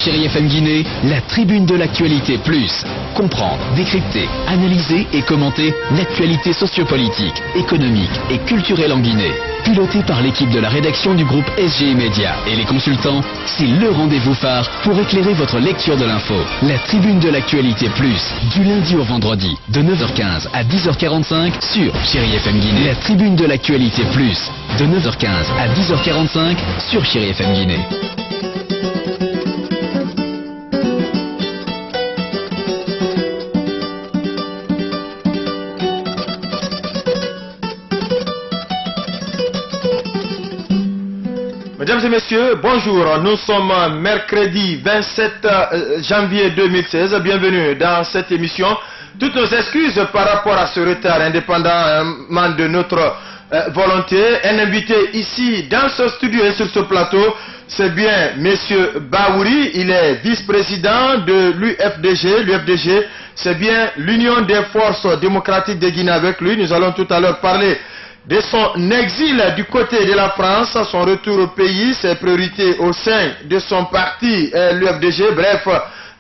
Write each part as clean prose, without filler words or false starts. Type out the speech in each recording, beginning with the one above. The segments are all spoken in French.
Chérie FM Guinée, la tribune de l'actualité plus. Comprendre, décrypter, analyser et commenter l'actualité sociopolitique, économique et culturelle en Guinée. Piloté par l'équipe de la rédaction du groupe SGE Média et les consultants, c'est le rendez-vous phare pour éclairer votre lecture de l'info. La tribune de l'actualité plus, du lundi au vendredi, de 9h15 à 10h45 sur Chérie FM Guinée. La tribune de l'actualité plus, de 9h15 à 10h45 sur Chérie FM Guinée. Mesdames et messieurs, bonjour. Nous sommes mercredi 27 janvier 2016. Bienvenue dans cette émission. Toutes nos excuses par rapport à ce retard, indépendamment de notre volonté. Un invité ici dans ce studio et sur ce plateau, c'est bien Monsieur Baouri. Il est vice-président de l'UFDG. L'UFDG, c'est bien l'Union des forces démocratiques de Guinée. Avec lui, nous allons tout à l'heure parler de son exil du côté de la France, son retour au pays, ses priorités au sein de son parti, l'UFDG. Bref,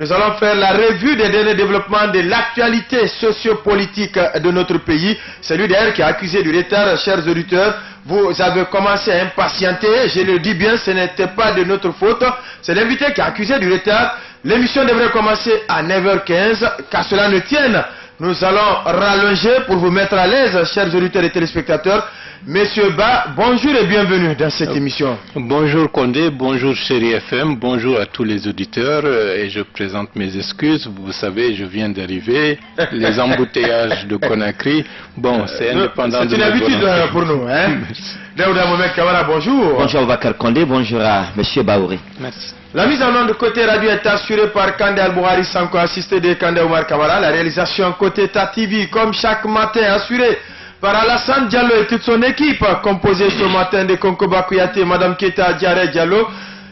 nous allons faire la revue des derniers développements de l'actualité sociopolitique de notre pays. C'est lui d'ailleurs qui a accusé du retard, chers auditeurs. Vous avez commencé à impatienter, je le dis bien, ce n'était pas de notre faute. C'est l'invité qui a accusé du retard. L'émission devrait commencer à 9h15, qu'à cela ne tienne. Nous allons rallonger pour vous mettre à l'aise, chers auditeurs et téléspectateurs. Monsieur Ba, bonjour et bienvenue dans cette émission. Bonjour Condé, bonjour Chérie FM, bonjour à tous les auditeurs et je présente mes excuses. Vous savez, je viens d'arriver, les embouteillages de Conakry, bon, c'est indépendant de c'est une habitude pour nous. Hein? Daouda Mohamed Kamara, bonjour. Bonjour Bakar Condé, bonjour à Monsieur Baouri. Merci. La mise en onde côté radio est assurée par Kandé Al-Bouhari Sanko, assisté de Kandé Omar Kamara. La réalisation côté TATV, comme chaque matin, assurée par Alassane Diallo et toute son équipe, composée ce matin de Konkoba Kouyaté, Madame Keta Diaré Diallo,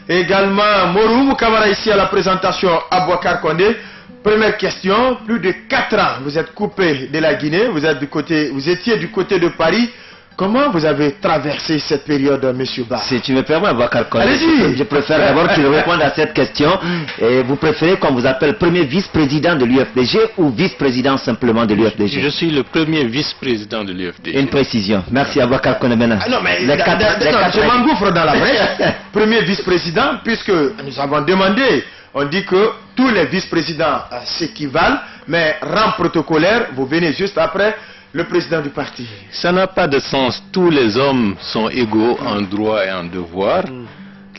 également Morou Kamara ici à la présentation Abouakar Condé. Première question, plus de 4 ans, vous êtes coupé de la Guinée, vous étiez du côté de Paris. Comment vous avez traversé cette période, Monsieur Ba? Si tu me permets, Bakar Condé, je préfère d'abord qu'il réponde à cette question. Et vous préférez qu'on vous appelle premier vice-président de l'UFDG ou vice-président simplement de l'UFDG? Je suis le premier vice-président de l'UFDG. Une précision. Merci à Bakar Condé maintenant. Non, mais je m'engouffre dans la brèche. Premier vice-président, puisque nous avons demandé, on dit que tous les vice-présidents s'équivalent, mais rang protocolaire, vous venez juste après le président du parti. Ça n'a pas de sens. Tous les hommes sont égaux en droit et en devoir.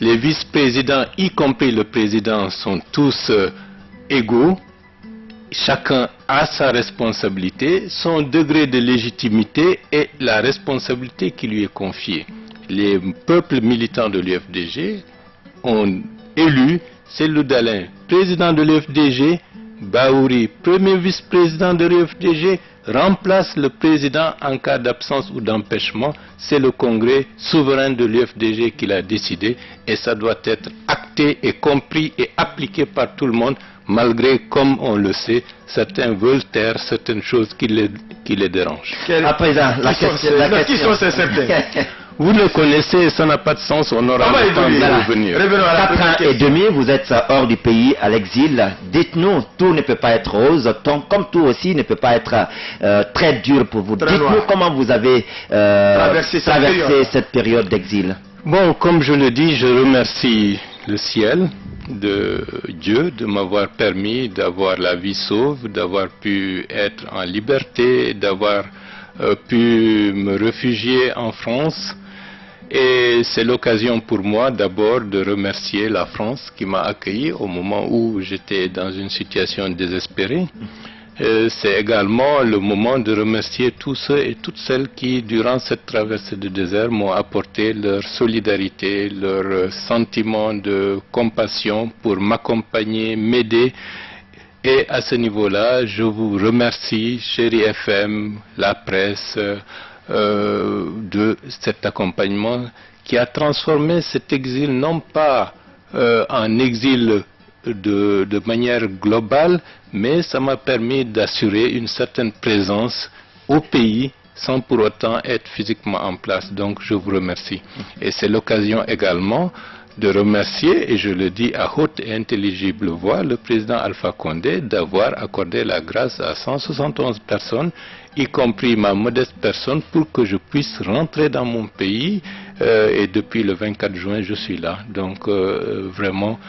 Les vice-présidents, y compris le président, sont tous égaux. Chacun a sa responsabilité, son degré de légitimité et la responsabilité qui lui est confiée. Les peuples militants de l'UFDG ont élu Cellou Dalein, président de l'UFDG, Baouri, premier vice-président de l'UFDG, remplace le président en cas d'absence ou d'empêchement. C'est le congrès souverain de l'UFDG qui l'a décidé et ça doit être acté et compris et appliqué par tout le monde, malgré, comme on le sait, certains veulent taire certaines choses qui les dérangent. À présent, la question. Qui sont ces certains? Vous le connaissez, ça n'a pas de sens, on aura le temps de revenir. 4 ans et demi, vous êtes hors du pays, à l'exil. Dites-nous, tout ne peut pas être rose, comme tout aussi ne peut pas être très dur pour vous. Dites-nous comment vous avez traversé cette période d'exil. Bon, comme je le dis, je remercie le ciel, de Dieu, de m'avoir permis d'avoir la vie sauve, d'avoir pu être en liberté, d'avoir pu me réfugier en France. Et c'est l'occasion pour moi d'abord de remercier la France qui m'a accueilli au moment où j'étais dans une situation désespérée. C'est également le moment de remercier tous ceux et toutes celles qui, durant cette traversée du désert, m'ont apporté leur solidarité, leur sentiment de compassion pour m'accompagner, m'aider. Et à ce niveau-là, je vous remercie, Chérie FM, la presse, de cet accompagnement qui a transformé cet exil non pas en exil de manière globale, mais ça m'a permis d'assurer une certaine présence au pays sans pour autant être physiquement en place. Donc je vous remercie. Et c'est l'occasion également de remercier, et je le dis à haute et intelligible voix, le président Alpha Condé d'avoir accordé la grâce à 171 personnes, y compris ma modeste personne, pour que je puisse rentrer dans mon pays, et depuis le 24 juin, je suis là. Donc vraiment,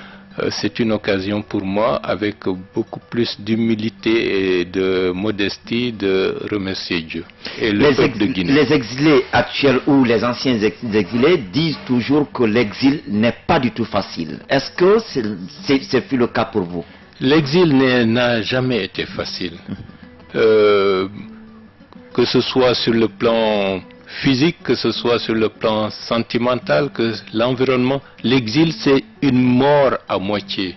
c'est une occasion pour moi, avec beaucoup plus d'humilité et de modestie, de remercier Dieu et le peuple de Guinée. Les exilés actuels ou les anciens exilés disent toujours que l'exil n'est pas du tout facile. Est-ce que c'est le cas pour vous? L'exil n'a jamais été facile. Que ce soit sur le plan physique, que ce soit sur le plan sentimental, que l'environnement, l'exil c'est une mort à moitié.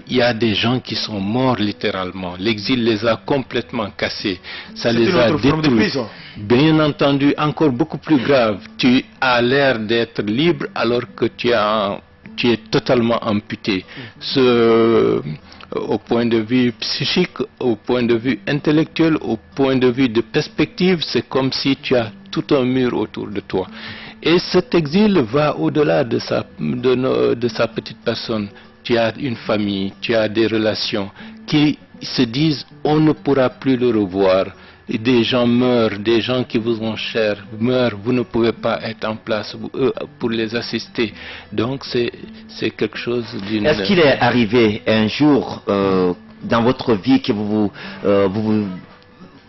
Il y a des gens qui sont morts littéralement. L'exil les a complètement cassés. Ça les a détruits. Bien entendu, encore beaucoup plus grave, tu as l'air d'être libre alors que tu es totalement amputé. Au point de vue psychique, au point de vue intellectuel, au point de vue de perspective, c'est comme si tu as tout un mur autour de toi. Et cet exil va au-delà de sa petite personne. Tu as une famille, tu as des relations qui se disent on ne pourra plus le revoir. Et des gens meurent, des gens qui vous ont cher meurent, vous ne pouvez pas être en place pour les assister. Donc c'est quelque chose d'une... Est-ce qu'il est arrivé un jour dans votre vie que vous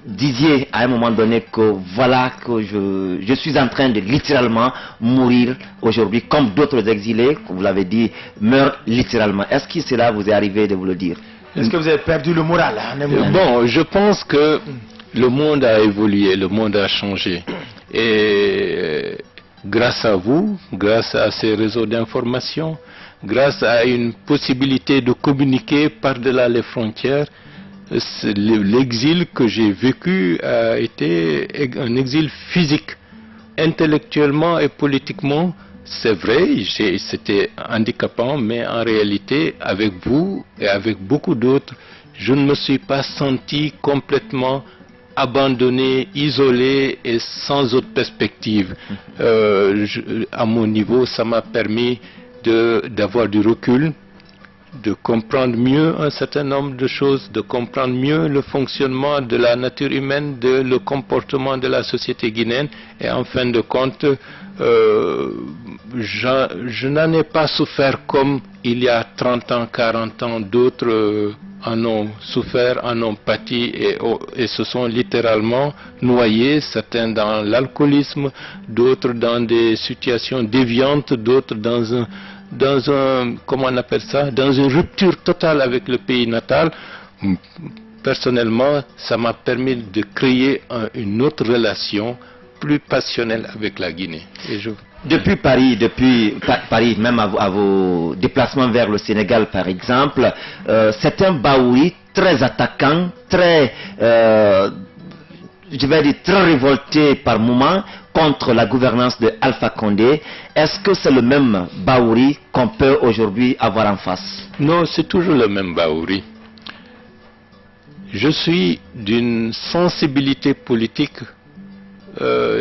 disiez à un moment donné que voilà que je suis en train de littéralement mourir aujourd'hui, comme d'autres exilés, comme vous l'avez dit, meurent littéralement? Est-ce que cela vous est arrivé de vous le dire? Est-ce que vous avez perdu le moral? Bon, je pense que le monde a évolué, le monde a changé. Et grâce à vous, grâce à ces réseaux d'information, grâce à une possibilité de communiquer par-delà les frontières, l'exil que j'ai vécu a été un exil physique. Intellectuellement et politiquement, c'est vrai, c'était handicapant, mais en réalité, avec vous et avec beaucoup d'autres, je ne me suis pas senti complètement abandonné, isolé et sans autre perspective. À mon niveau, ça m'a permis d'avoir du recul, de comprendre mieux un certain nombre de choses, de comprendre mieux le fonctionnement de la nature humaine, le comportement de la société guinéenne, et en fin de compte, je n'en ai pas souffert comme il y a 30 ans, 40 ans, d'autres en ont souffert, en ont pâti et se sont littéralement noyés, certains dans l'alcoolisme, d'autres dans des situations déviantes, d'autres dans un comment on appelle ça, dans une rupture totale avec le pays natal. Personnellement, ça m'a permis de créer une autre relation plus passionnelle avec la Guinée. Depuis Paris, même à vos déplacements vers le Sénégal par exemple, c'est un Baouri très attaquant, très, je vais dire, très révolté par moments contre la gouvernance de Alpha Condé. Est-ce que c'est le même Baouri qu'on peut aujourd'hui avoir en face? Non, c'est toujours le même Baouri. Je suis d'une sensibilité politique,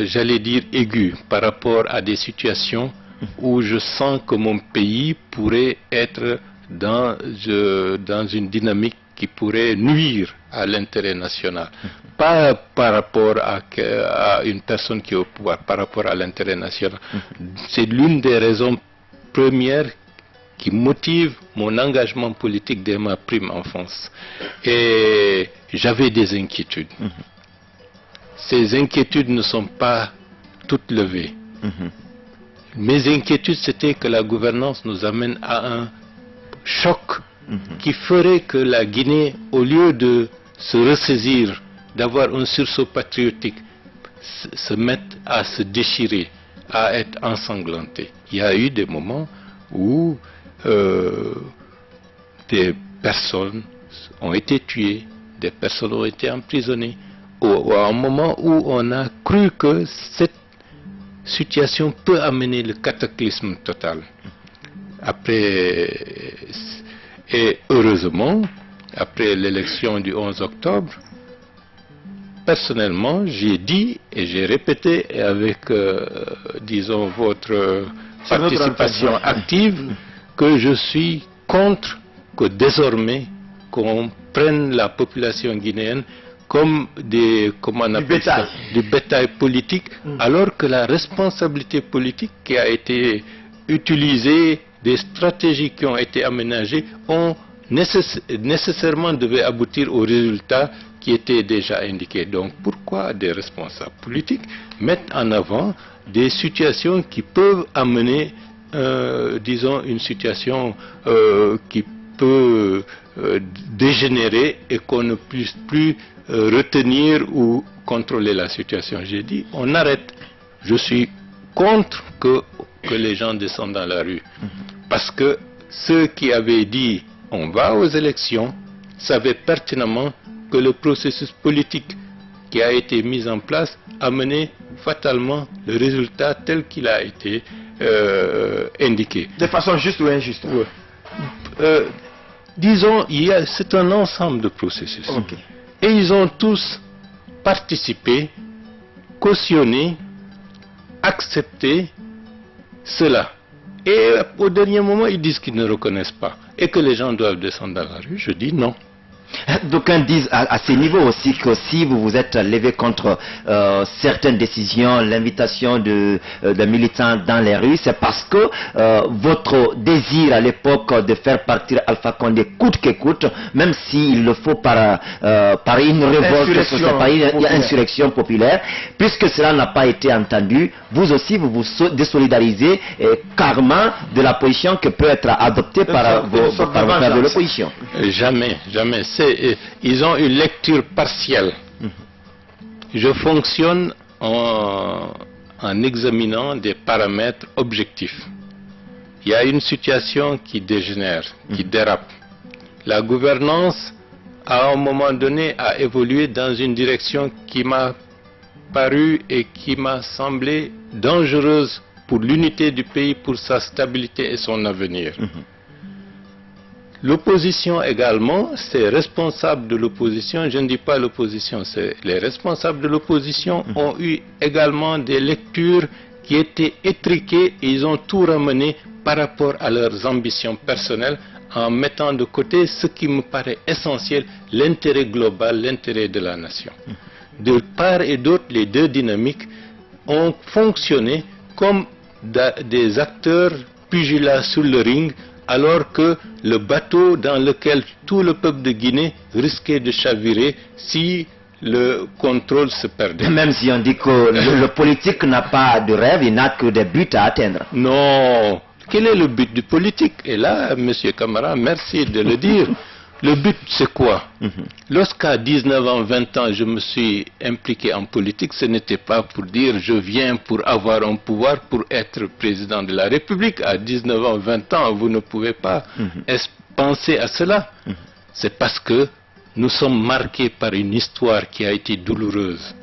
j'allais dire aiguë, par rapport à des situations où je sens que mon pays pourrait être dans une dynamique qui pourrait nuire à l'intérêt national. Pas par rapport à une personne qui est au pouvoir, par rapport à l'intérêt national. C'est l'une des raisons premières qui motive mon engagement politique dès ma prime enfance. Et j'avais des inquiétudes. Ces inquiétudes ne sont pas toutes levées. Mes inquiétudes, c'était que la gouvernance nous amène à un choc qui ferait que la Guinée, au lieu de se ressaisir, d'avoir un sursaut patriotique, se mette à se déchirer, à être ensanglantée. Il y a eu des moments où des personnes ont été tuées, des personnes ont été emprisonnées, ou à un moment où on a cru que cette situation peut amener le cataclysme total. Et heureusement, après l'élection du 11 octobre, personnellement, j'ai dit et j'ai répété, et avec, disons, votre participation active que je suis contre que désormais qu'on prenne la population guinéenne comme du bétail politique, alors que la responsabilité politique qui a été utilisée, des stratégies qui ont été aménagées, ont nécessairement devaient aboutir aux résultats qui étaient déjà indiqués. Donc pourquoi des responsables politiques mettent en avant des situations qui peuvent amener, disons, une situation qui peut dégénérer et qu'on ne puisse plus retenir ou contrôler la situation. J'ai dit, on arrête. Je suis contre que les gens descendent dans la rue. Parce que ceux qui avaient dit, on va aux élections, savaient pertinemment que le processus politique qui a été mis en place a mené fatalement le résultat tel qu'il a été indiqué. De façon juste ou injuste? Disons, c'est un ensemble de processus. Et ils ont tous participé, cautionné, accepté cela. Et au dernier moment, ils disent qu'ils ne reconnaissent pas. Et que les gens doivent descendre dans la rue. Je dis non. D'aucuns disent à ce niveau aussi que si vous vous êtes levé contre certaines décisions, l'invitation de militants dans les rues, c'est parce que votre désir à l'époque de faire partir Alpha Condé coûte que coûte, même s'il le faut par une révolte, par une insurrection populaire, puisque cela n'a pas été entendu, vous aussi vous vous désolidarisez carrément de la position que peut être adoptée par vos frères de l'opposition. Jamais, jamais. Ils ont une lecture partielle. Je fonctionne en examinant des paramètres objectifs. Il y a une situation qui dégénère, qui dérape. La gouvernance, à un moment donné, a évolué dans une direction qui m'a paru et qui m'a semblé dangereuse pour l'unité du pays, pour sa stabilité et son avenir. L'opposition également, ces responsables de l'opposition, je ne dis pas l'opposition, c'est les responsables de l'opposition ont eu également des lectures qui étaient étriquées et ils ont tout ramené par rapport à leurs ambitions personnelles en mettant de côté ce qui me paraît essentiel, l'intérêt global, l'intérêt de la nation. De part et d'autre, les deux dynamiques ont fonctionné comme des acteurs pugilats sur le ring, alors que le bateau dans lequel tout le peuple de Guinée risquait de chavirer si le contrôle se perdait. Même si on dit que le politique n'a pas de rêve, il n'a que des buts à atteindre. Non. Quel est le but du politique? Et là, M. Camara, merci de le dire. Le but, c'est quoi? Lorsqu'à 19 ans, 20 ans, je me suis impliqué en politique, ce n'était pas pour dire je viens pour avoir un pouvoir, pour être président de la République. À 19 ans, 20 ans, vous ne pouvez pas penser à cela. C'est parce que nous sommes marqués par une histoire qui a été douloureuse.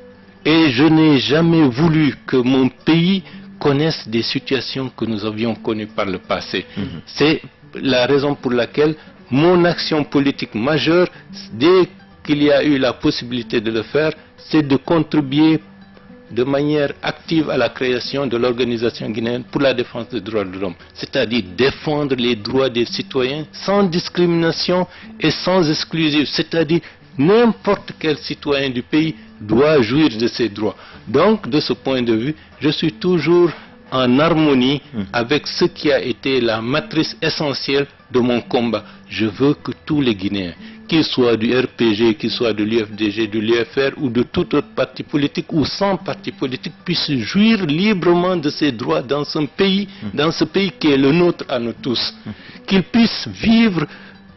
Et je n'ai jamais voulu que mon pays connaisse des situations que nous avions connues par le passé. C'est la raison pour laquelle mon action politique majeure, dès qu'il y a eu la possibilité de le faire, c'est de contribuer de manière active à la création de l'organisation guinéenne pour la défense des droits de l'homme. C'est-à-dire défendre les droits des citoyens sans discrimination et sans exclusive. C'est-à-dire n'importe quel citoyen du pays doit jouir de ses droits. Donc, de ce point de vue, je suis toujours en harmonie avec ce qui a été la matrice essentielle de mon combat. Je veux que tous les Guinéens, qu'ils soient du RPG, qu'ils soient de l'UFDG, de l'UFR ou de tout autre parti politique ou sans parti politique, puissent jouir librement de ses droits dans ce pays qui est le nôtre à nous tous. Qu'ils puissent vivre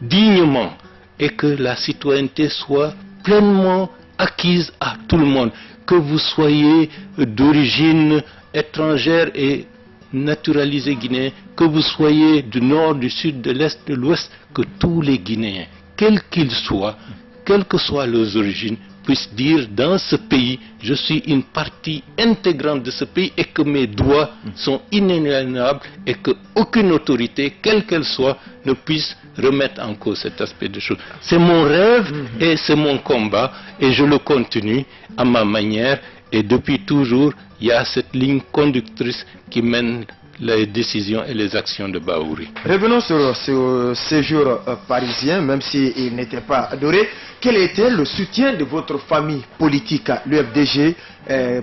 dignement et que la citoyenneté soit pleinement acquise à tout le monde. Que vous soyez d'origine étrangère et naturalisé guinéen, que vous soyez du nord, du sud, de l'est, de l'ouest, que tous les Guinéens, quels qu'ils soient, quelles que soient leurs origines, puissent dire dans ce pays, je suis une partie intégrante de ce pays et que mes droits sont inaliénables et qu'aucune autorité, quelle qu'elle soit, ne puisse remettre en cause cet aspect de choses. C'est mon rêve et c'est mon combat et je le continue à ma manière et depuis toujours, il y a cette ligne conductrice qui mène les décisions et les actions de Bahouri. Revenons sur ce séjour parisien, même s'il n'était pas adoré. Quel était le soutien de votre famille politique, l'UFDG,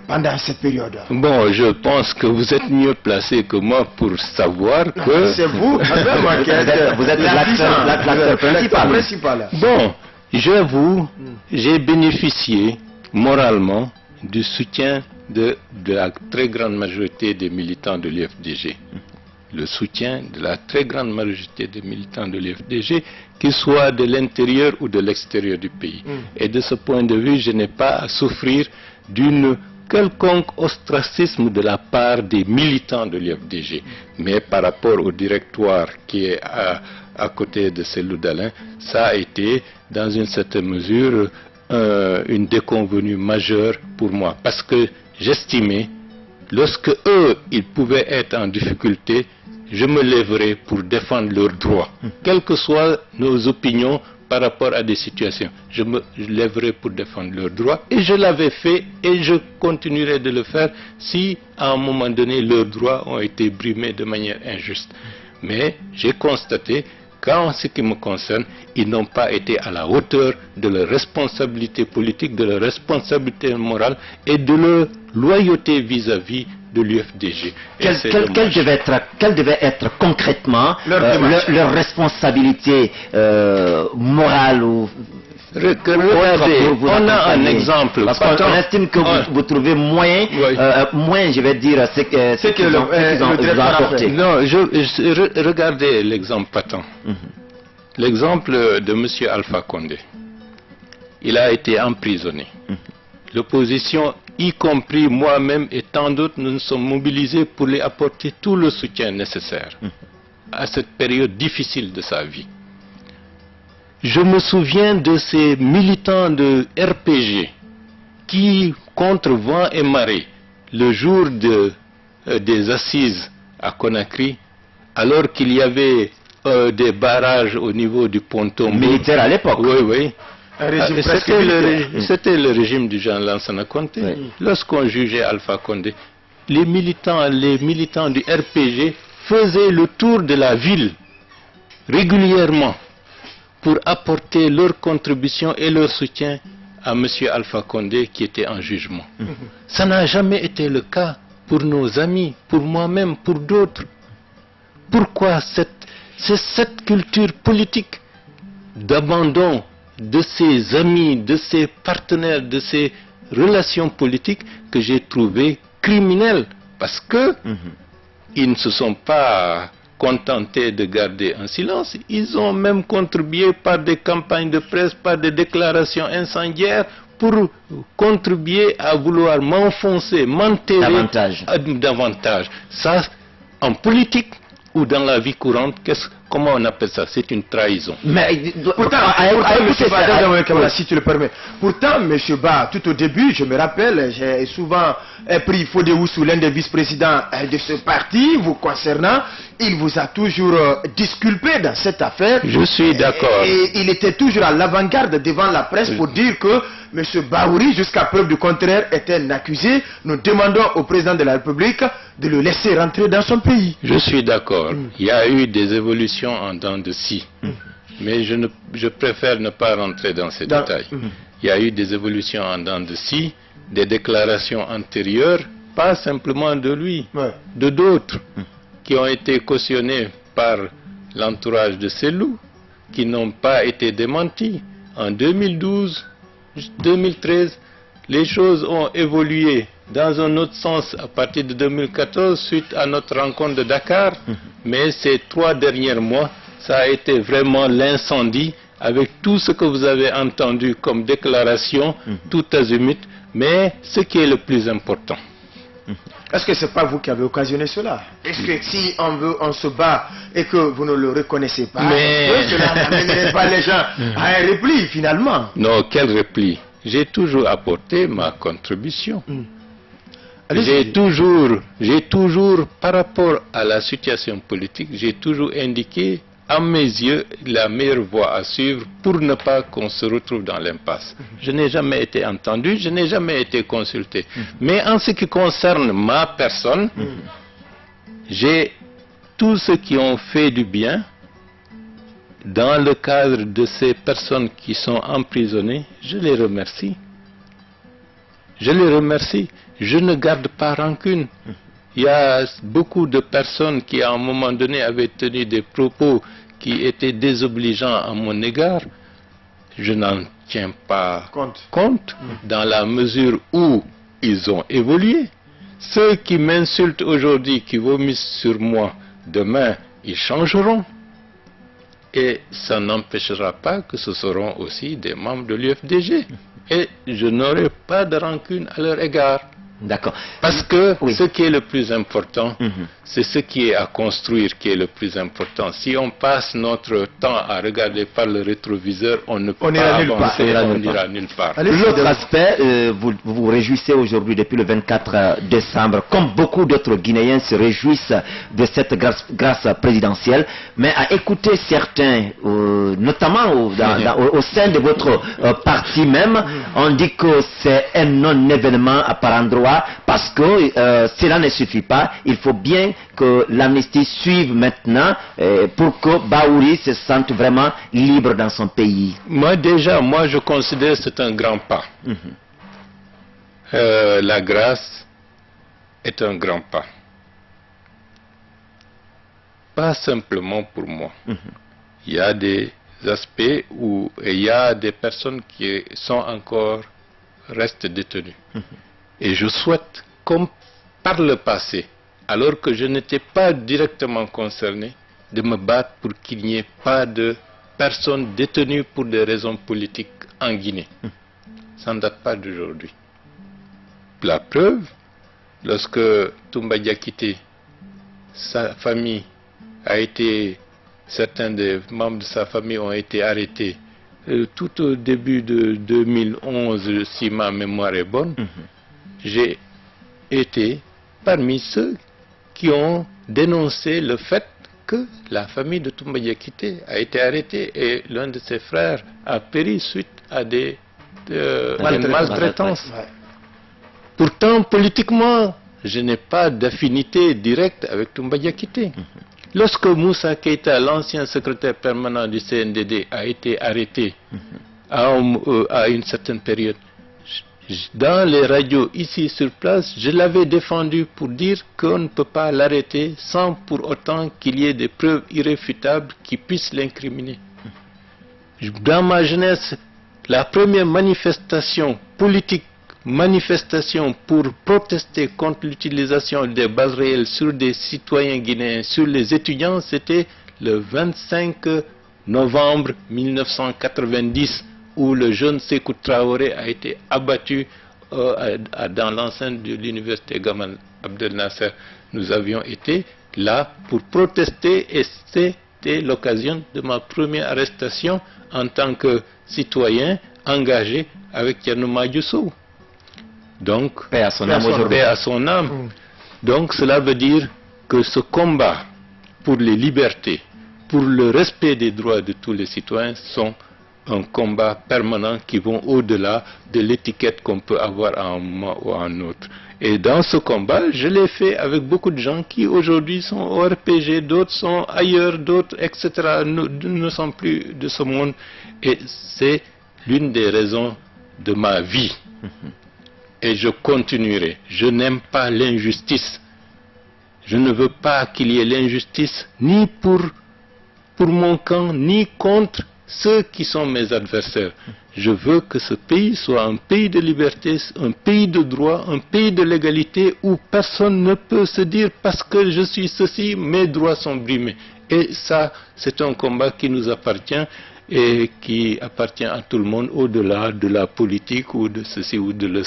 pendant cette période? Bon, je pense que vous êtes mieux placé que moi pour savoir que... C'est vous, vous êtes l'acteur principal. Bon, j'avoue, j'ai bénéficié moralement du soutien de la très grande majorité des militants de l'UFDG. Le soutien de la très grande majorité des militants de l'UFDG, qu'ils soient de l'intérieur ou de l'extérieur du pays. Et de ce point de vue, je n'ai pas à souffrir d'une quelconque ostracisme de la part des militants de l'UFDG. Mais par rapport au directoire qui est à côté de celui d'Alain, ça a été, dans une certaine mesure, une déconvenue majeure pour moi. Parce que j'estimais, lorsque eux, ils pouvaient être en difficulté, je me lèverais pour défendre leurs droits. Quelles que soient nos opinions par rapport à des situations, je me lèverais pour défendre leurs droits. Et je l'avais fait et je continuerai de le faire si, à un moment donné, leurs droits ont été brimés de manière injuste. Mais j'ai constaté qu'en ce qui me concerne, ils n'ont pas été à la hauteur de leur responsabilité politique, de leur responsabilité morale et de leur loyauté vis-à-vis de l'UFDG. Quelle devait être concrètement leur responsabilité morale ou... Regardez, on a un exemple. Parce qu'on estime que vous trouvez moins, je vais dire, ce qu'ils ont apporté. Non, regardez l'exemple patent. L'exemple de M. Alpha Condé. Il a été emprisonné. L'opposition, y compris moi-même et tant d'autres, nous nous sommes mobilisés pour lui apporter tout le soutien nécessaire à cette période difficile de sa vie. Je me souviens de ces militants de RPG qui, contre vent et marée, le jour des assises à Conakry, alors qu'il y avait des barrages au niveau du ponton militaire à l'époque. Oui. C'était le régime du Jean Lansana Conté. Lorsqu'on jugeait Alpha Condé, les militants du RPG faisaient le tour de la ville régulièrement pour apporter leur contribution et leur soutien à M. Alpha Condé qui était en jugement. Ça n'a jamais été le cas pour nos amis, pour moi-même, pour d'autres. Pourquoi cette culture politique d'abandon de ses amis, de ses partenaires, de ses relations politiques que j'ai trouvées criminelles? Parce que ils ne se sont pas contentés de garder un silence, ils ont même contribué par des campagnes de presse, par des déclarations incendiaires pour contribuer à vouloir m'enfoncer, m'enterrer davantage. Ça, en politique ou dans la vie courante, comment on appelle ça? C'est une trahison. Mais pourtant, si tu le permets, pourtant, M. Ba, tout au début, je me rappelle, j'ai souvent pris Fodéou sous l'un des vice-présidents de ce parti, vous concernant, il vous a toujours disculpé dans cette affaire. Je suis d'accord. Et il était toujours à l'avant-garde devant la presse pour dire que M. Bahouri, jusqu'à preuve du contraire, était un accusé. Nous demandons au président de la République de le laisser rentrer dans son pays. Je suis d'accord. Il y a eu des évolutions en dents de scie. Mais je préfère ne pas rentrer dans ces détails. Il y a eu des évolutions en dents de scie, des déclarations antérieures, pas simplement de lui, de d'autres, qui ont été cautionnées par l'entourage de Selou, qui n'ont pas été démenties. En 2012, 2013, les choses ont évolué dans un autre sens à partir de 2014 suite à notre rencontre de Dakar. Mais ces 3 derniers mois, ça a été vraiment l'incendie avec tout ce que vous avez entendu comme déclaration, tout azimut. Mais ce qui est le plus important. Est-ce que ce n'est pas vous qui avez occasionné cela? Est-ce que si on se bat et que vous ne le reconnaissez pas, cela n'amènerait pas les gens à un repli finalement? Non, quel repli? J'ai toujours apporté ma contribution. J'ai toujours, par rapport à la situation politique, j'ai toujours indiqué, à mes yeux, la meilleure voie à suivre pour ne pas qu'on se retrouve dans l'impasse. Je n'ai jamais été entendu, je n'ai jamais été consulté. Mais en ce qui concerne ma personne, tous ceux qui ont fait du bien, dans le cadre de ces personnes qui sont emprisonnées, je les remercie. Je les remercie. Je ne garde pas rancune. Il y a beaucoup de personnes qui, à un moment donné, avaient tenu des propos qui étaient désobligeants à mon égard. Je n'en tiens pas compte dans la mesure où ils ont évolué. Ceux qui m'insultent aujourd'hui, qui vomissent sur moi, demain, ils changeront. Et ça n'empêchera pas que ce seront aussi des membres de l'UFDG. Et je n'aurai pas de rancune à leur égard. D'accord. Parce que ce qui est le plus important, c'est ce qui est à construire qui est le plus important. Si on passe notre temps à regarder par le rétroviseur, on ne peut pas avancer, on n'ira nulle part. L'autre aspect, vous vous réjouissez aujourd'hui depuis le 24 décembre, comme beaucoup d'autres Guinéens se réjouissent de cette grâce présidentielle, mais à écouter certains, notamment au sein de votre parti même, on dit que c'est un non-événement à par endroit, parce que cela ne suffit pas. Il faut bien que l'amnistie suive maintenant pour que Baouri se sente vraiment libre dans son pays. Moi je considère que c'est un grand pas. La grâce est un grand pas. Pas simplement pour moi. Il y a des aspects où il y a des personnes qui restent détenues. Et je souhaite, comme par le passé, alors que je n'étais pas directement concerné, de me battre pour qu'il n'y ait pas de personnes détenues pour des raisons politiques en Guinée. Ça ne date pas d'aujourd'hui. La preuve, lorsque Toumba Diakité, sa famille certains des membres de sa famille ont été arrêtés tout au début de 2011, si ma mémoire est bonne. J'ai été parmi ceux qui ont dénoncé le fait que la famille de Toumba Diakité a été arrêtée et l'un de ses frères a péri suite à des maltraitances. Pourtant, politiquement, je n'ai pas d'affinité directe avec Toumba Diakité. Lorsque Moussa Keïta, l'ancien secrétaire permanent du CNDD, a été arrêté à une certaine période, dans les radios ici sur place, je l'avais défendu pour dire qu'on ne peut pas l'arrêter sans pour autant qu'il y ait des preuves irréfutables qui puissent l'incriminer. Dans ma jeunesse, la première manifestation politique, pour protester contre l'utilisation des balles réelles sur des citoyens guinéens, sur les étudiants, c'était le 25 novembre 1990. Où le jeune Sékou Traoré a été abattu dans l'enceinte de l'université Gamal Abdel Nasser. Nous avions été là pour protester et c'était l'occasion de ma première arrestation en tant que citoyen engagé avec Thierno Madjoussou. Donc, paix à son âme. Donc, cela veut dire que ce combat pour les libertés, pour le respect des droits de tous les citoyens sont un combat permanent qui vont au-delà de l'étiquette qu'on peut avoir à un moment ou à un autre. Et dans ce combat, je l'ai fait avec beaucoup de gens qui aujourd'hui sont au RPG, d'autres sont ailleurs, d'autres, etc., ne sont plus de ce monde. Et c'est l'une des raisons de ma vie. Et je continuerai. Je n'aime pas l'injustice. Je ne veux pas qu'il y ait l'injustice ni pour mon camp, ni contre ceux qui sont mes adversaires. Je veux que ce pays soit un pays de liberté, un pays de droit, un pays de légalité où personne ne peut se dire parce que je suis ceci, mes droits sont brimés. Et ça, c'est un combat qui nous appartient et qui appartient à tout le monde au-delà de la politique ou de ceci ou de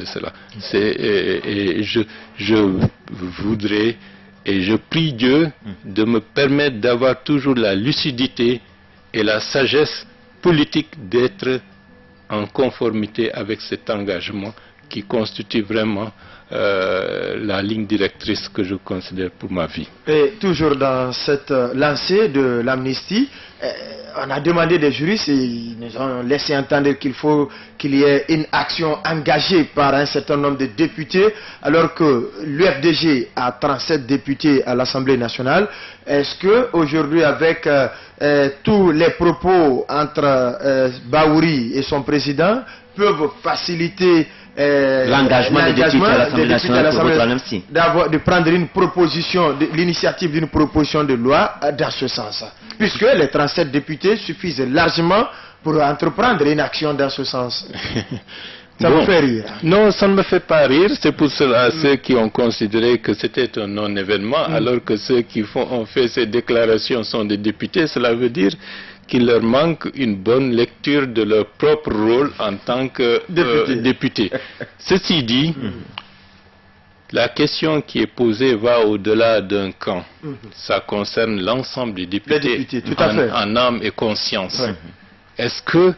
cela. Et je voudrais et je prie Dieu de me permettre d'avoir toujours la lucidité et la sagesse politique d'être en conformité avec cet engagement qui constitue vraiment la ligne directrice que je considère pour ma vie. Et toujours dans cette lancée de l'amnistie, on a demandé des juristes et ils nous ont laissé entendre qu'il faut qu'il y ait une action engagée par un certain nombre de députés, alors que l'UFDG a 37 députés à l'Assemblée nationale. Est-ce que aujourd'hui, avec tous les propos entre Bahouri et son président, peuvent faciliter l'engagement des députés à l'Assemblée nationale pour votre amnistie, de prendre une proposition, l'initiative d'une proposition de loi dans ce sens, puisque les 37 députés suffisent largement pour entreprendre une action dans ce sens. Ça vous fait rire? Non, ça ne me fait pas rire. C'est pour cela ceux qui ont considéré que c'était un non-événement, alors que ceux qui ont fait ces déclarations sont des députés. Cela veut dire qu'il leur manque une bonne lecture de leur propre rôle en tant que député. Ceci dit, la question qui est posée va au-delà d'un camp. Ça concerne l'ensemble des députés, tout à fait. En âme et conscience. Est-ce que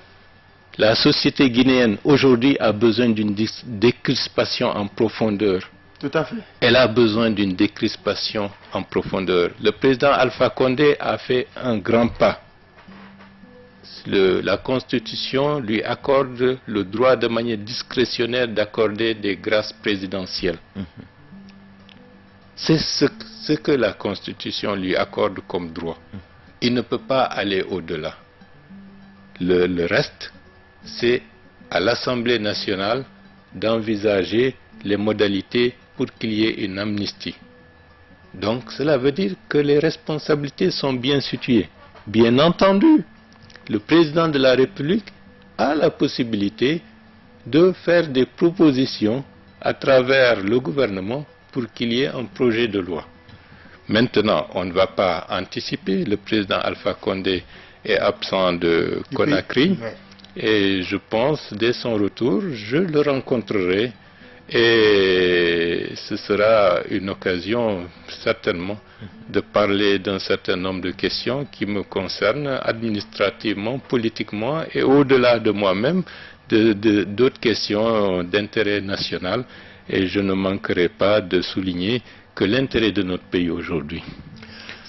la société guinéenne aujourd'hui a besoin d'une décrispation en profondeur? Tout à fait. Elle a besoin d'une décrispation en profondeur. Le président Alpha Condé a fait un grand pas. La Constitution lui accorde le droit de manière discrétionnaire d'accorder des grâces présidentielles. C'est ce que la Constitution lui accorde comme droit. Il ne peut pas aller au-delà. Le reste, c'est à l'Assemblée nationale d'envisager les modalités pour qu'il y ait une amnistie. Donc cela veut dire que les responsabilités sont bien situées. Bien entendu, le président de la République a la possibilité de faire des propositions à travers le gouvernement pour qu'il y ait un projet de loi. Maintenant, on ne va pas anticiper. Le président Alpha Condé est absent de Conakry et je pense, dès son retour, je le rencontrerai et ce sera une occasion certainement de parler d'un certain nombre de questions qui me concernent administrativement, politiquement et au-delà de moi-même, d'autres questions d'intérêt national. Et je ne manquerai pas de souligner que l'intérêt de notre pays aujourd'hui,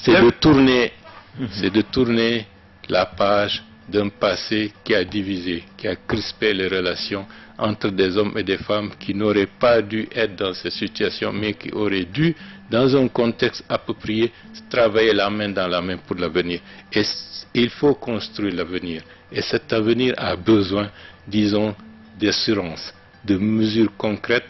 c'est de tourner la page d'un passé qui a divisé, qui a crispé les relations entre des hommes et des femmes qui n'auraient pas dû être dans cette situation, mais qui auraient dû, dans un contexte approprié, travailler la main dans la main pour l'avenir. Et il faut construire l'avenir. Et cet avenir a besoin, disons, d'assurance, de mesures concrètes,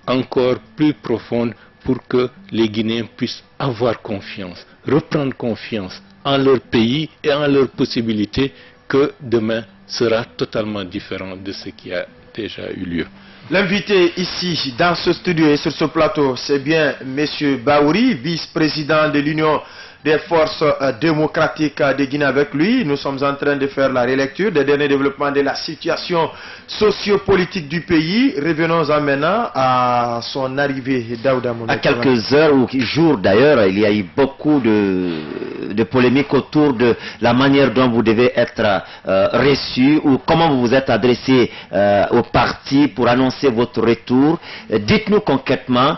encore plus profondes, pour que les Guinéens puissent avoir confiance, reprendre confiance en leur pays et en leurs possibilités, que demain sera totalement différent de ce qui a déjà eu lieu. L'invité ici, dans ce studio et sur ce plateau, c'est bien M. Bahouri, vice-président de l'Union des forces démocratiques de Guinée avec lui. Nous sommes en train de faire la relecture des derniers développements de la situation sociopolitique du pays. Revenons-en maintenant à son arrivée, Daouda Mohamed. À quelques heures ou jours d'ailleurs, il y a eu beaucoup de polémiques autour de la manière dont vous devez être reçu ou comment vous vous êtes adressé au parti pour annoncer votre retour. Dites-nous concrètement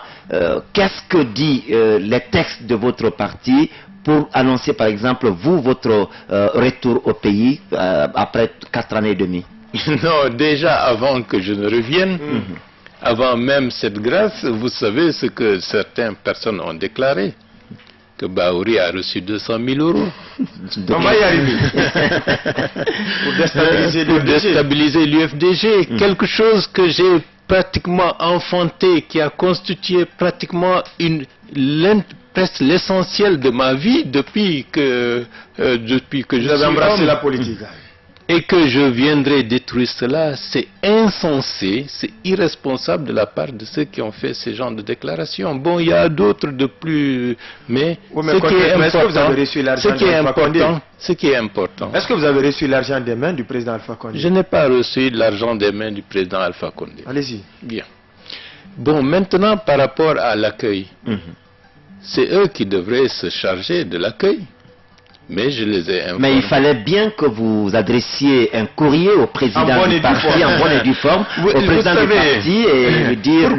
qu'est-ce que dit les textes de votre parti pour annoncer par exemple votre retour au pays après 4 années et demie. Non, déjà avant que je ne revienne, avant même cette grâce, vous savez ce que certaines personnes ont déclaré, que Bahouri a reçu 200 000 euros. On va y arriver. Pour déstabiliser l'UFDG. Quelque chose que j'ai pratiquement enfanté, qui a constitué pratiquement presque l'essentiel de ma vie depuis que je suis embrassé la politique. Et que je viendrai détruire cela, c'est insensé, c'est irresponsable de la part de ceux qui ont fait ce genre de déclarations. Bon, il y a d'autres de plus, mais ce qui est important. Est-ce que vous avez reçu l'argent des mains du président Alpha Condé? Je n'ai pas reçu l'argent des mains du président Alpha Condé. Allez-y. Bien. Bon, maintenant par rapport à l'accueil, c'est eux qui devraient se charger de l'accueil. mais je les ai informés. Mais il fallait bien que vous adressiez un courrier au président du parti, en bonne et due forme, au président du parti, et lui dire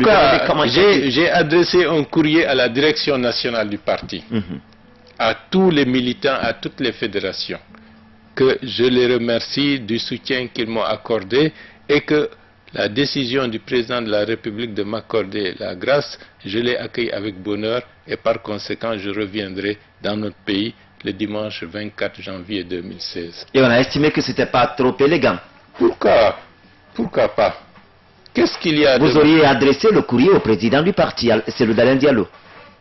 comment j'ai adressé un courrier à la direction nationale du parti, à tous les militants, à toutes les fédérations, que je les remercie du soutien qu'ils m'ont accordé et que la décision du président de la République de m'accorder la grâce, je l'ai accueillie avec bonheur et par conséquent je reviendrai dans notre pays le dimanche 24 janvier 2016. Et on a estimé que ce n'était pas trop élégant. Pourquoi pas? Qu'est-ce qu'il y a? Vous auriez adressé le courrier au président du parti, c'est le Dalen Diallo.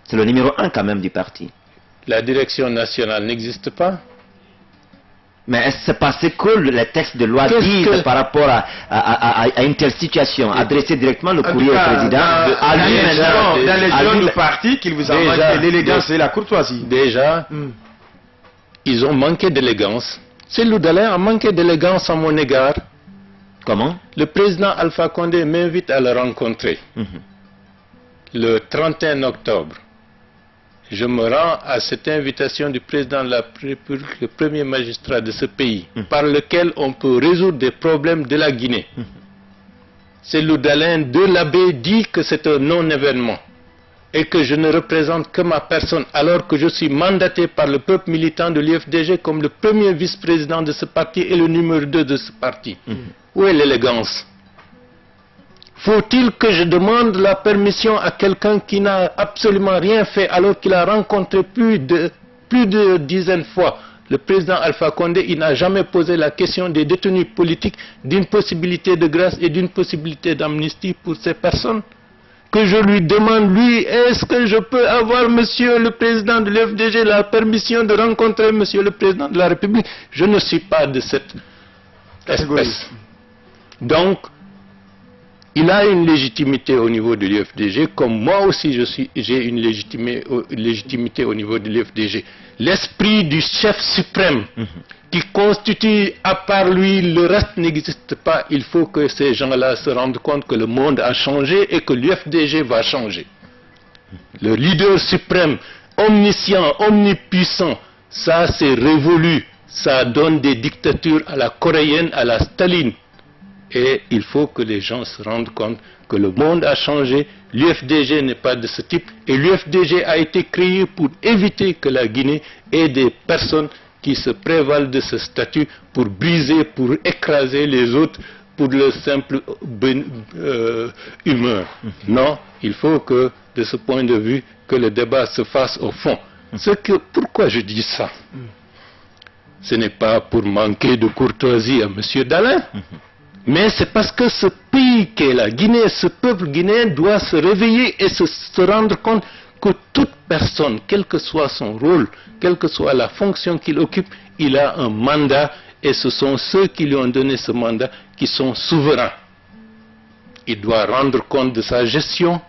C'est le numéro 1 quand même du parti. La direction nationale n'existe pas? Mais c'est parce que les textes de loi disent par rapport à une telle situation, adresser directement le courrier au président, à lui maintenant. Dans les gens du parti, qu'il vous a manqué l'élégance et la courtoisie. Déjà, ils ont manqué d'élégance. C'est Loudalin a manqué d'élégance à mon égard. Comment? Le président Alpha Condé m'invite à le rencontrer le 31 octobre. Je me rends à cette invitation du président de la République, le premier magistrat de ce pays, par lequel on peut résoudre des problèmes de la Guinée. C'est Loudalin de l'abbé dit que c'est un non-événement et que je ne représente que ma personne alors que je suis mandaté par le peuple militant de l'UFDG comme le premier vice-président de ce parti et le numéro 2 de ce parti. Où est l'élégance? Faut-il que je demande la permission à quelqu'un qui n'a absolument rien fait alors qu'il a rencontré plus de dizaines de fois le président Alpha Condé? Il n'a jamais posé la question des détenus politiques, d'une possibilité de grâce et d'une possibilité d'amnistie pour ces personnes. Que je lui demande, lui, est-ce que je peux avoir, monsieur le président de l'UFDG, la permission de rencontrer monsieur le président de la République? Je ne suis pas de cette espèce. Donc, il a une légitimité au niveau de l'UFDG, comme moi aussi j'ai une légitimité au niveau de l'UFDG. L'esprit du chef suprême qui constitue, à part lui, le reste n'existe pas. Il faut que ces gens-là se rendent compte que le monde a changé et que l'UFDG va changer. Le leader suprême, omniscient, omnipuissant, ça c'est révolu. Ça donne des dictatures à la coréenne, à la Staline. Et il faut que les gens se rendent compte que le monde a changé, l'UFDG n'est pas de ce type, et l'UFDG a été créé pour éviter que la Guinée ait des personnes qui se prévalent de ce statut pour briser, pour écraser les autres, pour le simple humeur. Non, il faut que, de ce point de vue, que le débat se fasse au fond. Pourquoi je dis ça? Ce n'est pas pour manquer de courtoisie à M. Dallin, mais c'est parce que ce pays qu'est la Guinée, ce peuple guinéen doit se réveiller et se rendre compte que toute personne, quel que soit son rôle, quelle que soit la fonction qu'il occupe, il a un mandat et ce sont ceux qui lui ont donné ce mandat qui sont souverains. Il doit rendre compte de sa gestion,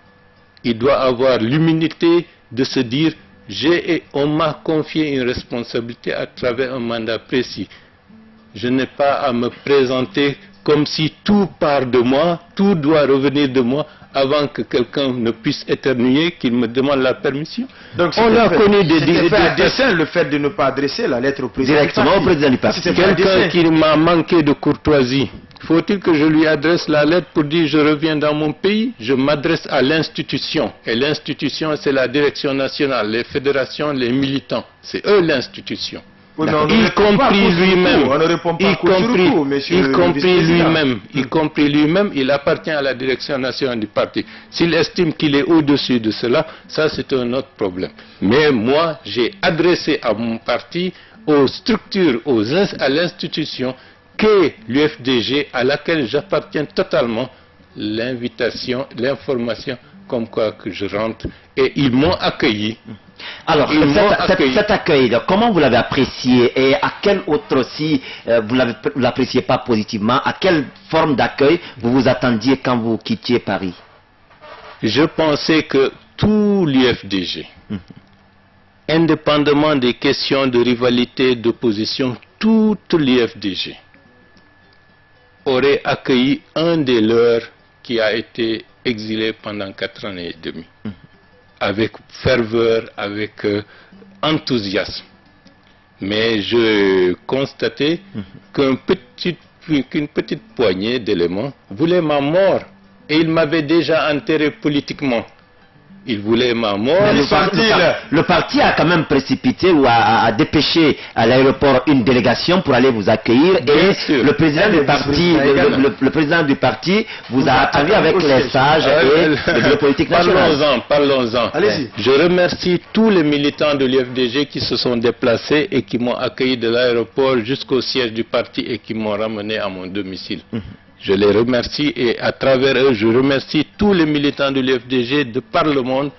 il doit avoir l'humilité de se dire on m'a confié une responsabilité à travers un mandat précis. Je n'ai pas à me présenter comme si tout part de moi, tout doit revenir de moi avant que quelqu'un ne puisse éternuer, qu'il me demande la permission. Donc on a connu des dessein le fait de ne pas adresser la lettre au président directement au président du parti. Quelqu'un qui m'a manqué de courtoisie, faut-il que je lui adresse la lettre pour dire je reviens dans mon pays? Je m'adresse à l'institution. Et l'institution, c'est la direction nationale, les fédérations, les militants. C'est eux l'institution. Y compris lui-même, il appartient à la direction nationale du parti. S'il estime qu'il est au-dessus de cela, ça c'est un autre problème. Mais moi, j'ai adressé à mon parti, aux structures, à l'institution, qu'est l'UFDG, à laquelle j'appartiens totalement, l'invitation, l'information, comme quoi que je rentre, et ils m'ont accueilli. Alors, cet accueil, comment vous l'avez apprécié et à quelle autre, si vous ne l'appréciez pas positivement, à quelle forme d'accueil vous vous attendiez quand vous quittiez Paris? Je pensais que tout l'UFDG, indépendamment des questions de rivalité, d'opposition, toute l'UFDG aurait accueilli un des leurs qui a été exilé pendant 4 ans et demi. Avec ferveur, avec enthousiasme. Mais je constatais qu'une petite poignée d'éléments voulaient ma mort. Et ils m'avaient déjà enterré politiquement. Ils voulaient ma mort. Le parti a quand même précipité ou a dépêché à l'aéroport une délégation pour aller vous accueillir. Bien et sûr. le président du parti, le président du parti vous a attendu avec les sages et le bureau politique national. Parlons-en. Allez-y. Je remercie tous les militants de l'UFDG qui se sont déplacés et qui m'ont accueilli de l'aéroport jusqu'au siège du parti et qui m'ont ramené à mon domicile. Je les remercie et à travers eux, je remercie tous les militants de l'UFDG de par le monde,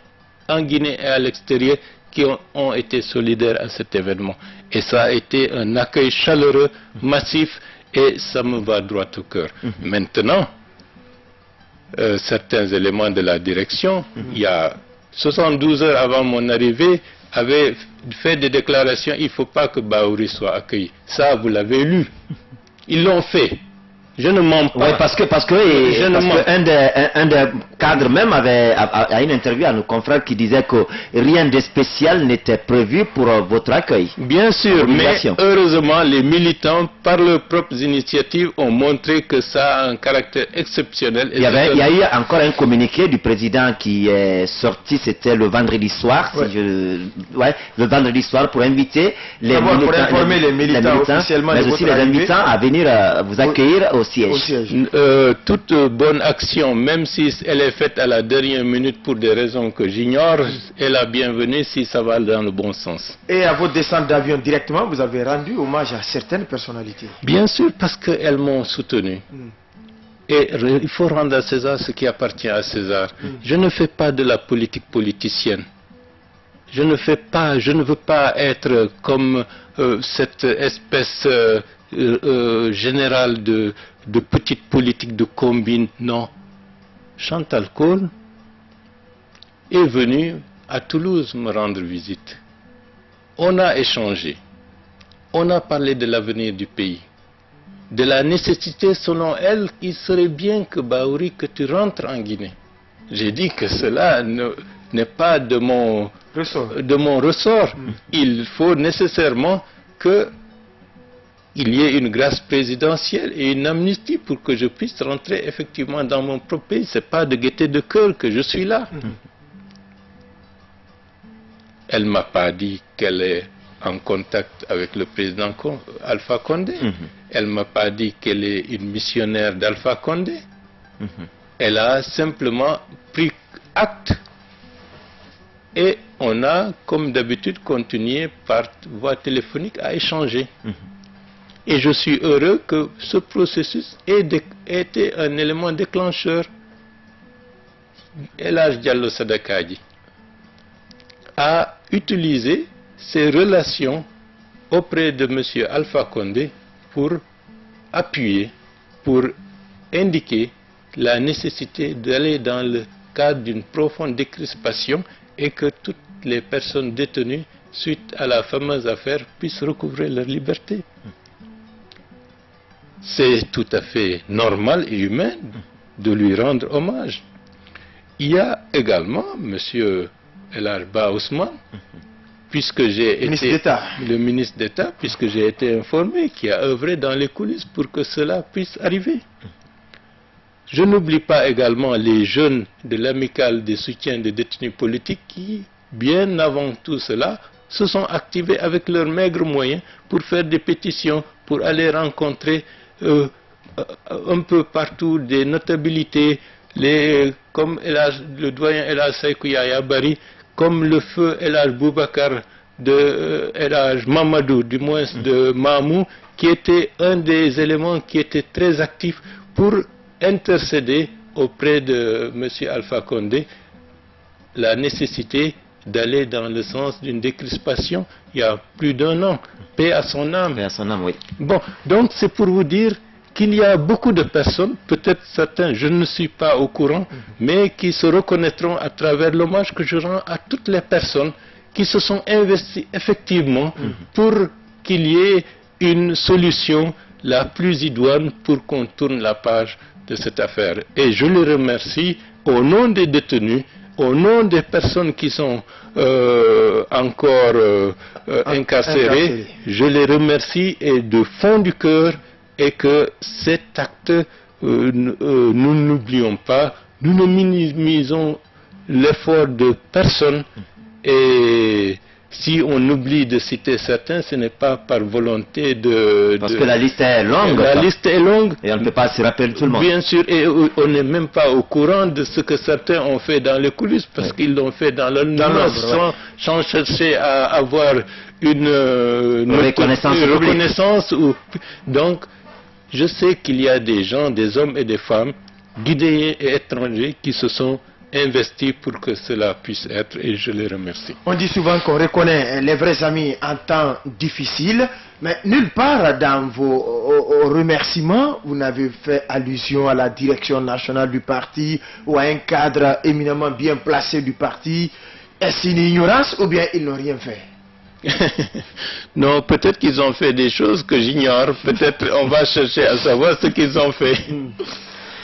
en Guinée et à l'extérieur, qui ont été solidaires à cet événement. Et ça a été un accueil chaleureux, massif, et ça me va droit au cœur. Maintenant, certains éléments de la direction, il y a 72 heures avant mon arrivée, avaient fait des déclarations, il ne faut pas que Bahouri soit accueilli. Ça, vous l'avez lu. Ils l'ont fait. Je ne mens pas. Oui, parce que un des cadres même a une interview à nos confrères qui disait que rien de spécial n'était prévu pour votre accueil. Bien sûr, mais heureusement, les militants, par leurs propres initiatives, ont montré que ça a un caractère exceptionnel. Il y a eu encore un communiqué du président qui est sorti, c'était le vendredi soir, le vendredi soir, pour inviter les militants, pour informer les militants officiellement, mais aussi les invitants à venir vous accueillir au siège. Toute bonne action, même si elle est faite à la dernière minute pour des raisons que j'ignore, est la bienvenue si ça va dans le bon sens. Et à votre descente d'avion directement, vous avez rendu hommage à certaines personnalités? Bien sûr, parce qu'elles m'ont soutenu. Et il faut rendre à César ce qui appartient à César. Je ne fais pas de la politique politicienne. Je ne veux pas être comme cette espèce générale de petite politique de combine. Non. Chantal Cole est venu à Toulouse me rendre visite. On a échangé. On a parlé de l'avenir du pays. De la nécessité, selon elle, il serait bien que Bahouri, que tu rentres en Guinée. J'ai dit que cela n'est pas de mon ressort. Il faut nécessairement qu'il y ait une grâce présidentielle et une amnistie pour que je puisse rentrer effectivement dans mon propre pays. Ce n'est pas de gaieté de cœur que je suis là. Elle ne m'a pas dit qu'elle est en contact avec le président Alpha Condé. Elle ne m'a pas dit qu'elle est une missionnaire d'Alpha Condé. Elle a simplement pris acte et on a, comme d'habitude, continué par voie téléphonique à échanger. Et je suis heureux que ce processus ait été un élément déclencheur. El Hadj Diallo Sadakaji a utilisé ses relations auprès de M. Alpha Condé pour appuyer, pour indiquer la nécessité d'aller dans le cadre d'une profonde décrispation et que toutes les personnes détenues suite à la fameuse affaire puissent recouvrer leur liberté. C'est tout à fait normal et humain de lui rendre hommage. Il y a également M. El Hadj Ba Ousmane, puisque j'ai été le ministre d'État, puisque j'ai été informé, qui a œuvré dans les coulisses pour que cela puisse arriver. Je n'oublie pas également les jeunes de l'amicale des soutiens des détenus politiques qui, bien avant tout cela, se sont activés avec leurs maigres moyens pour faire des pétitions, pour aller rencontrer un peu partout des notabilités, comme le doyen El Hadj Saykou Yaya Bari, comme le feu El Hadj Boubacar de El Hadj Mamadou, du moins de Mamou, qui était un des éléments qui était très actif pour intercéder auprès de M. Alpha Condé la nécessité d'aller dans le sens d'une décrispation il y a plus d'1 an. Paix à son âme. Paix à son âme, oui. Bon, donc c'est pour vous dire qu'il y a beaucoup de personnes, peut-être certains, je ne suis pas au courant, mais qui se reconnaîtront à travers l'hommage que je rends à toutes les personnes qui se sont investies effectivement pour qu'il y ait une solution la plus idoine pour qu'on tourne la page de cette affaire. Et je les remercie au nom des détenus, au nom des personnes qui sont encore incarcérées, je les remercie et de fond du cœur, et que cet acte, nous n'oublions pas, nous ne minimisons l'effort de personne, et si on oublie de citer certains, ce n'est pas par volonté de... Parce que la liste est longue. La liste est longue. Et on ne peut pas se rappeler tout le monde. Bien sûr, et on n'est même pas au courant de ce que certains ont fait dans les coulisses, parce qu'ils l'ont fait dans l'ombre, sans chercher à avoir une reconnaissance. Donc, je sais qu'il y a des gens, des hommes et des femmes, guinéens et étrangers, qui se sont investis pour que cela puisse être, et je les remercie. On dit souvent qu'on reconnaît les vrais amis en temps difficile, mais nulle part dans vos remerciements, vous n'avez fait allusion à la direction nationale du parti ou à un cadre éminemment bien placé du parti. Est-ce une ignorance ou bien ils n'ont rien fait? Non, peut-être qu'ils ont fait des choses que j'ignore, peut-être on va chercher à savoir ce qu'ils ont fait.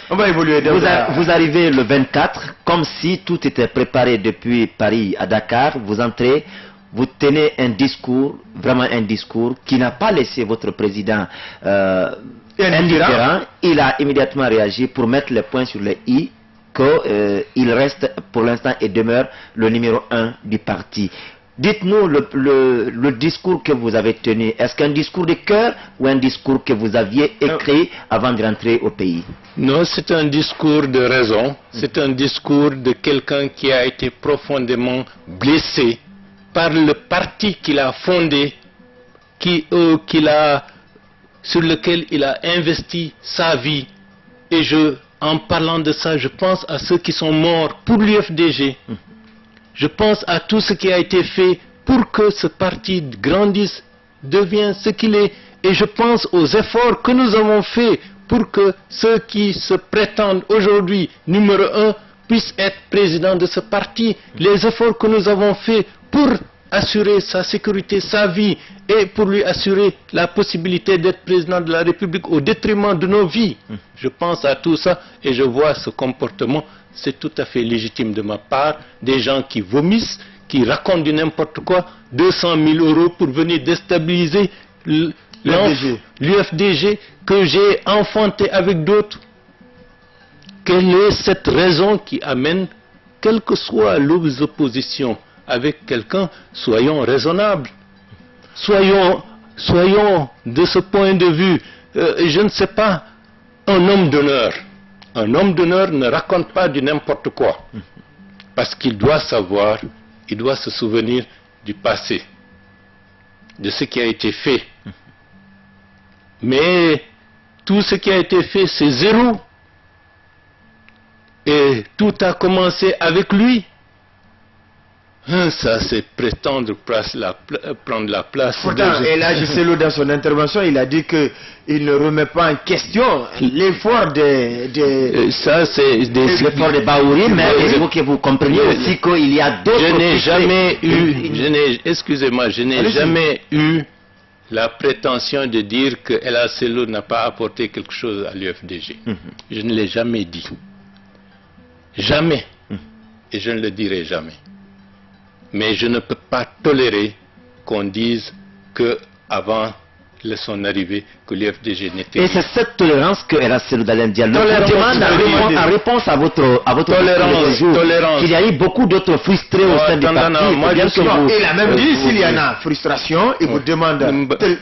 On va évoluer. Vous arrivez le 24, comme si tout était préparé depuis Paris à Dakar. Vous entrez, vous tenez un discours, vraiment un discours qui n'a pas laissé votre président indifférent. Il a immédiatement réagi pour mettre les points sur les i, qu'il reste pour l'instant et demeure le numéro 1 du parti. Dites-nous le discours que vous avez tenu. Est-ce qu'un discours de cœur ou un discours que vous aviez écrit avant de rentrer au pays? Non, c'est un discours de raison. C'est un discours de quelqu'un qui a été profondément blessé par le parti qu'il a fondé, sur lequel il a investi sa vie. Et en parlant de ça, je pense à ceux qui sont morts pour l'UFDG. Je pense à tout ce qui a été fait pour que ce parti grandisse, devienne ce qu'il est. Et je pense aux efforts que nous avons faits pour que ceux qui se prétendent aujourd'hui numéro 1 puissent être présidents de ce parti. Les efforts que nous avons faits pour assurer sa sécurité, sa vie, et pour lui assurer la possibilité d'être président de la République au détriment de nos vies. Je pense à tout ça et je vois ce comportement. C'est tout à fait légitime de ma part, des gens qui vomissent, qui racontent du n'importe quoi, 200 000 € pour venir déstabiliser l'UFDG que j'ai enfanté avec d'autres. Quelle est cette raison qui amène, quelle que soit l'opposition avec quelqu'un, soyons raisonnables, soyons de ce point de vue, je ne sais pas, un homme d'honneur. Un homme d'honneur ne raconte pas du n'importe quoi, parce qu'il doit savoir, il doit se souvenir du passé, de ce qui a été fait. Mais tout ce qui a été fait, c'est zéro. Et tout a commencé avec lui. Ça, c'est prétendre prendre la place. Pourtant, et là, Selou, dans son intervention, il a dit qu'il ne remet pas en question l'effort ça, c'est l'effort de Baouri, mais il faut que vous compreniez aussi qu'il y a d'autres... Je n'ai jamais eu, excusez-moi, je n'ai jamais eu la prétention de dire que Ella Selou n'a pas apporté quelque chose à l'UFDG. Je ne l'ai jamais dit. Jamais. Et je ne le dirai jamais. Mais je ne peux pas tolérer qu'on dise que avant son arrivée, que l'UFDG n'était pas. Et c'est cette tolérance que Ella Selou Dalein Diallo demande en réponse à votre tolérance. Il y a eu beaucoup d'autres frustrés au sein du parti. Il a même dit s'il y en a frustration, il vous demande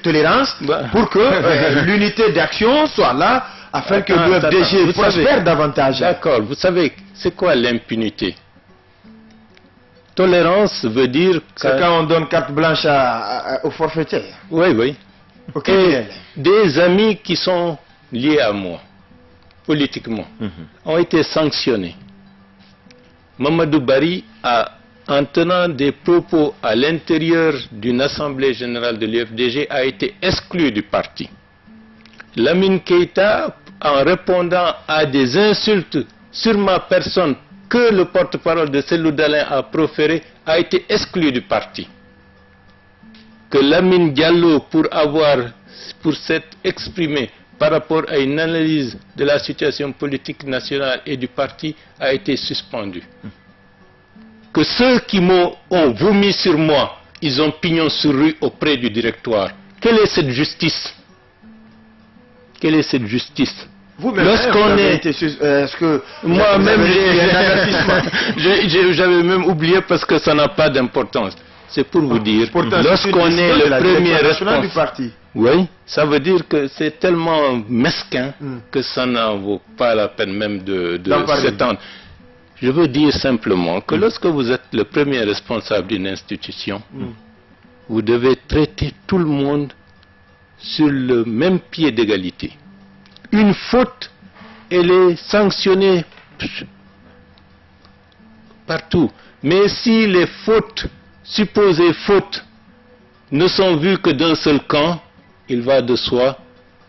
tolérance pour que l'unité d'action soit là afin que l'UFDG prospère davantage. D'accord, vous savez, c'est quoi l'impunité? Tolérance veut dire... C'est quand on donne carte blanche au forfaitaire. Oui, oui. Okay. Des amis qui sont liés à moi, politiquement, ont été sanctionnés. Mamadou Bari, en tenant des propos à l'intérieur d'une assemblée générale de l'UFDG, a été exclu du parti. Lamine Keïta, en répondant à des insultes sur ma personne, que le porte-parole de Selou Dalein a proféré, a été exclu du parti. Que Lamine Diallo, pour s'être exprimé par rapport à une analyse de la situation politique nationale et du parti, a été suspendu. que ceux qui ont vomi sur moi, ils ont pignon sur rue auprès du directoire. Quelle est cette justice? Quelle est cette justice? Vous-même, lorsqu'on est-ce que moi-même, j'avais même oublié parce que ça n'a pas d'importance. C'est pour vous dire, lorsqu'on est le premier responsable du parti. Oui, ça veut dire que c'est tellement mesquin que ça n'en vaut pas la peine même de s'étendre. Je veux dire simplement que lorsque vous êtes le premier responsable d'une institution, vous devez traiter tout le monde sur le même pied d'égalité. Une faute, elle est sanctionnée partout. Mais si les fautes, supposées fautes, ne sont vues que d'un seul camp, il va de soi,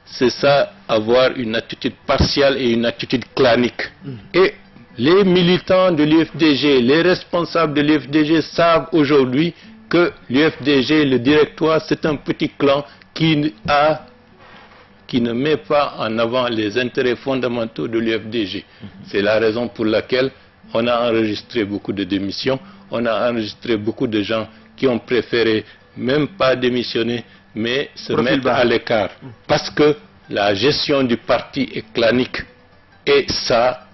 c'est ça, avoir une attitude partiale et une attitude clanique. Et les militants de l'UFDG, les responsables de l'UFDG savent aujourd'hui que l'UFDG, le directoire, c'est un petit clan qui ne met pas en avant les intérêts fondamentaux de l'UFDG. C'est la raison pour laquelle on a enregistré beaucoup de démissions, on a enregistré beaucoup de gens qui ont préféré même pas démissionner, mais se mettre à l'écart. Parce que la gestion du parti est clanique. Et ça,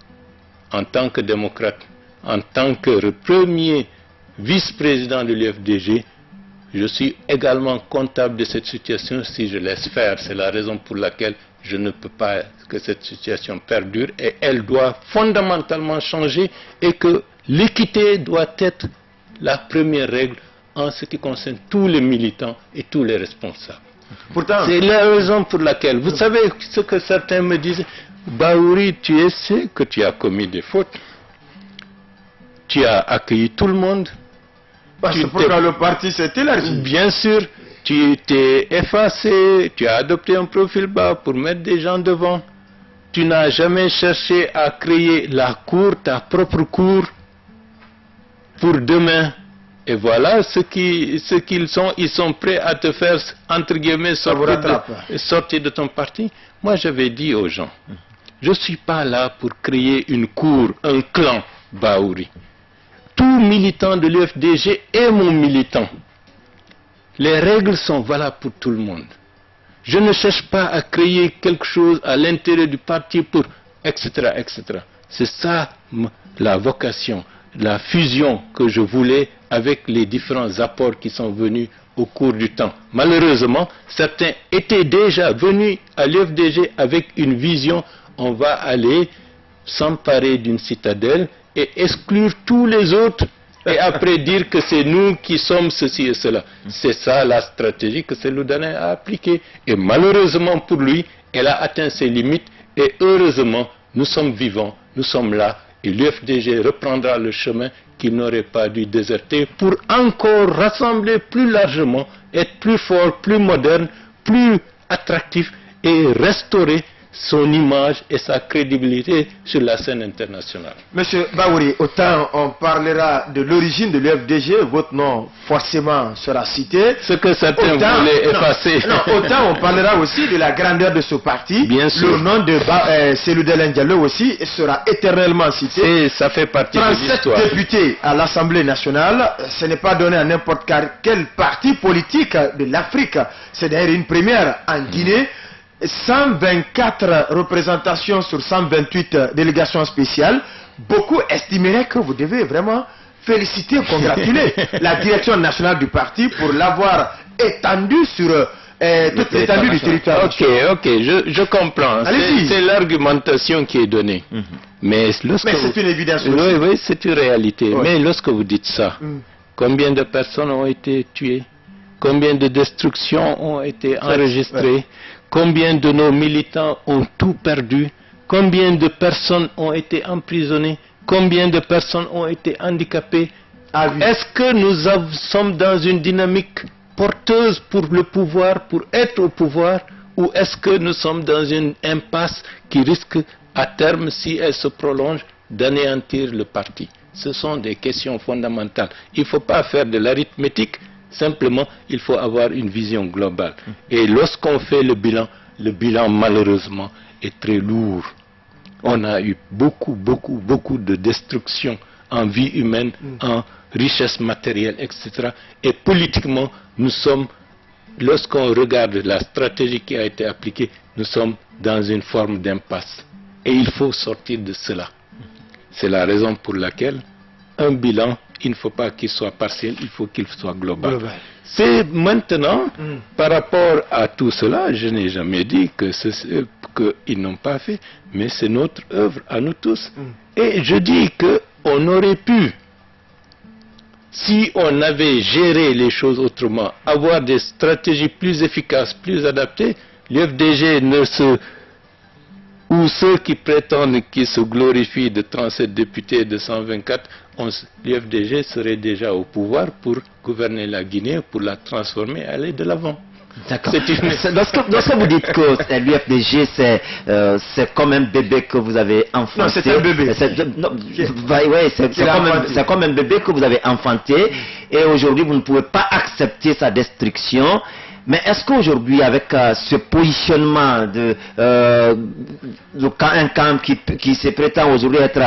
en tant que démocrate, en tant que premier vice-président de l'UFDG, je suis également comptable de cette situation si je laisse faire. C'est la raison pour laquelle je ne peux pas que cette situation perdure et elle doit fondamentalement changer et que l'équité doit être la première règle en ce qui concerne tous les militants et tous les responsables. C'est la raison pour laquelle, vous savez ce que certains me disent, Bahouri, tu sais que tu as commis des fautes, tu as accueilli tout le monde. C'est pourquoi le parti s'est élargi. Bien sûr, tu t'es effacé, tu as adopté un profil bas pour mettre des gens devant. Tu n'as jamais cherché à créer la cour, ta propre cour, pour demain. Et voilà ce qu'ils sont. Ils sont prêts à te faire, entre guillemets, sortir de ton parti. Moi, j'avais dit aux gens, je ne suis pas là pour créer une cour, un clan Bahouri. Tout militant de l'UFDG est mon militant. Les règles sont valables pour tout le monde. Je ne cherche pas à créer quelque chose à l'intérieur du parti pour etc. etc. C'est ça la vocation, la fusion que je voulais avec les différents apports qui sont venus au cours du temps. Malheureusement, certains étaient déjà venus à l'UFDG avec une vision, on va aller s'emparer d'une citadelle et exclure tous les autres et après dire que c'est nous qui sommes ceci et cela. C'est ça la stratégie que Seloudanin a appliquée. Et malheureusement pour lui, elle a atteint ses limites et heureusement, nous sommes vivants, nous sommes là et l'UFDG reprendra le chemin qu'il n'aurait pas dû déserter pour encore rassembler plus largement, être plus fort, plus moderne, plus attractif et restaurer son image et sa crédibilité sur la scène internationale. Monsieur Bahouri, autant on parlera de l'origine de l'UFDG, votre nom forcément sera cité. Ce que certains voulaient effacer. Autant on parlera aussi de la grandeur de ce parti. Bien sûr. Le nom de Seloudanin Diallo aussi sera éternellement cité. Et ça fait partie de l'histoire. 37 députés à l'Assemblée nationale, ce n'est pas donné à n'importe quel parti politique de l'Afrique. C'est d'ailleurs une première en Guinée. 124 représentations sur 128 délégations spéciales. Beaucoup estimeraient que vous devez vraiment féliciter, congratuler la direction nationale du parti pour l'avoir étendu sur toute l'étendue du territoire. Ok, je comprends. C'est l'argumentation qui est donnée. Mais c'est une évidence aussi. Oui, c'est une réalité. Mais lorsque vous dites ça, combien de personnes ont été tuées? Combien de destructions ont été enregistrées? Combien de nos militants ont tout perdu? Combien de personnes ont été emprisonnées? Combien de personnes ont été handicapées? Est-ce que nous sommes dans une dynamique porteuse pour le pouvoir, pour être au pouvoir? Ou est-ce que nous sommes dans une impasse qui risque à terme, si elle se prolonge, d'anéantir le parti? Ce sont des questions fondamentales. Il ne faut pas faire de l'arithmétique. Simplement, il faut avoir une vision globale. Et lorsqu'on fait le bilan malheureusement est très lourd. On a eu beaucoup de destruction en vie humaine, en richesse matérielle, etc. Et politiquement, nous sommes, lorsqu'on regarde la stratégie qui a été appliquée, nous sommes dans une forme d'impasse. Et il faut sortir de cela. C'est la raison pour laquelle un bilan, il ne faut pas qu'il soit partiel, il faut qu'il soit global. C'est maintenant, par rapport à tout cela, je n'ai jamais dit qu'ils n'ont pas fait, mais c'est notre œuvre à nous tous. Et je dis qu'on aurait pu, si on avait géré les choses autrement, avoir des stratégies plus efficaces, plus adaptées, l'UFDG ou ceux qui prétendent qu'ils se glorifient de 37 députés de 124, l'UFDG serait déjà au pouvoir pour gouverner la Guinée, pour la transformer, aller de l'avant. D'accord. Lorsque vous dites que l'UFDG, c'est comme un bébé que vous avez enfanté. Non, c'est un bébé. C'est comme un bébé que vous avez enfanté et aujourd'hui vous ne pouvez pas accepter sa destruction. Mais est-ce qu'aujourd'hui, avec ce positionnement de un camp qui se prétend aujourd'hui être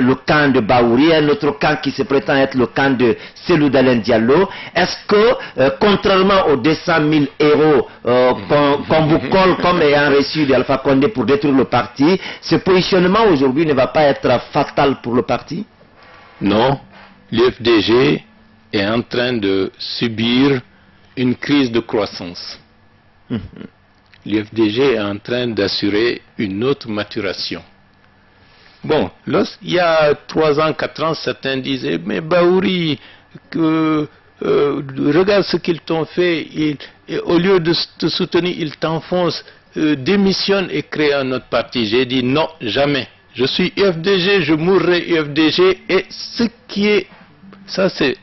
le camp de Baouri, un autre camp qui se prétend être le camp de Cellou Dalein Diallo, est-ce que, contrairement aux 200 000 euros qu'on vous colle comme ayant reçu d'Alpha Condé pour détruire le parti, ce positionnement aujourd'hui ne va pas être fatal pour le parti? Non, l'UFDG est en train de subir une crise de croissance. L'UFDG est en train d'assurer une autre maturation. Bon, il y a 3 ans, 4 ans, certains disaient, mais Baouri, regarde ce qu'ils t'ont fait, au lieu de te soutenir, ils t'enfoncent, démissionne et crée un autre parti. J'ai dit non, jamais. Je suis UFDG, je mourrai UFDG, et ce qui est, ça c'est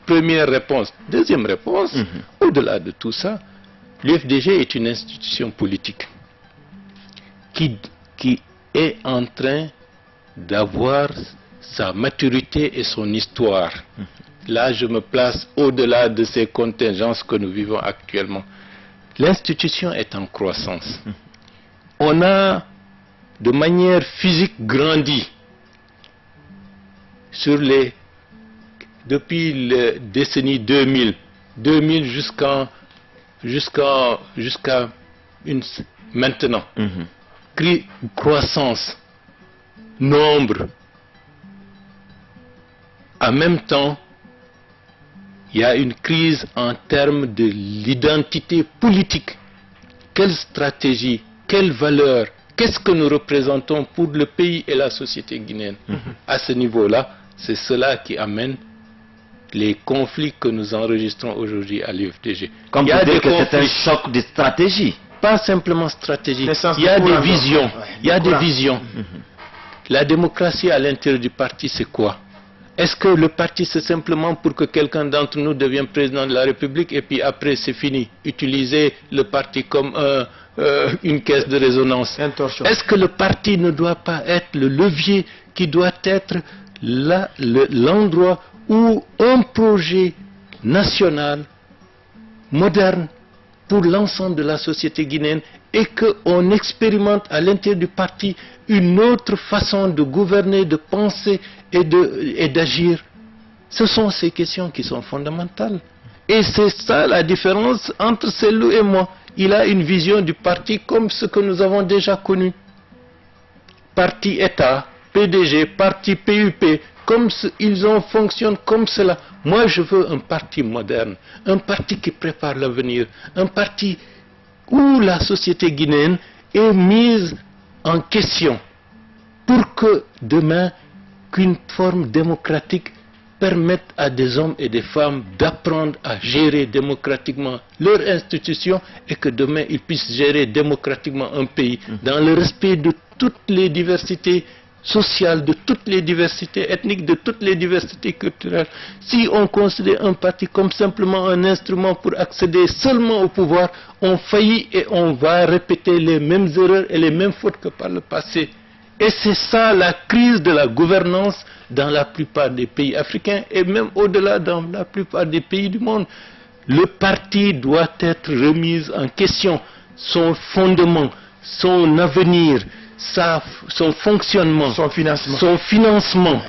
première réponse. Deuxième réponse, au-delà de tout ça, l'UFDG est une institution politique qui est en train d'avoir sa maturité et son histoire. Là, je me place au-delà de ces contingences que nous vivons actuellement. L'institution est en croissance. On a, de manière physique, grandi depuis la décennie 2000 jusqu'à maintenant. Croissance, nombre. En même temps, il y a une crise en termes de l'identité politique. Quelle stratégie, quelle valeur, qu'est-ce que nous représentons pour le pays et la société guinéenne? À ce niveau-là, c'est cela qui amène les conflits que nous enregistrons aujourd'hui à l'UFDG. Comme vous dites que c'est un choc de stratégie. Pas simplement stratégie. Il y a des visions. Il y a des visions. La démocratie à l'intérieur du parti, c'est quoi? Est-ce que le parti, c'est simplement pour que quelqu'un d'entre nous devienne président de la République et puis après, c'est fini? Utiliser le parti comme une caisse de résonance. Est-ce que le parti ne doit pas être le levier qui doit être l'endroit où un projet national, moderne, pour l'ensemble de la société guinéenne et qu'on expérimente à l'intérieur du parti une autre façon de gouverner, de penser et d'agir? Ce sont ces questions qui sont fondamentales. Et c'est ça la différence entre Cellou et moi. Il a une vision du parti comme ce que nous avons déjà connu. Parti État, PDG, parti PUP, comme ils fonctionnent comme cela. Moi, je veux un parti moderne, un parti qui prépare l'avenir, un parti où la société guinéenne est mise en question pour que demain, qu'une forme démocratique permette à des hommes et des femmes d'apprendre à gérer démocratiquement leurs institutions et que demain, ils puissent gérer démocratiquement un pays dans le respect de toutes les diversités sociales, de toutes les diversités ethniques, de toutes les diversités culturelles. Si on considère un parti comme simplement un instrument pour accéder seulement au pouvoir, on faillit et on va répéter les mêmes erreurs et les mêmes fautes que par le passé. Et c'est ça la crise de la gouvernance dans la plupart des pays africains et même au-delà dans la plupart des pays du monde. Le parti doit être remis en question, son fondement, son avenir, son fonctionnement, son financement,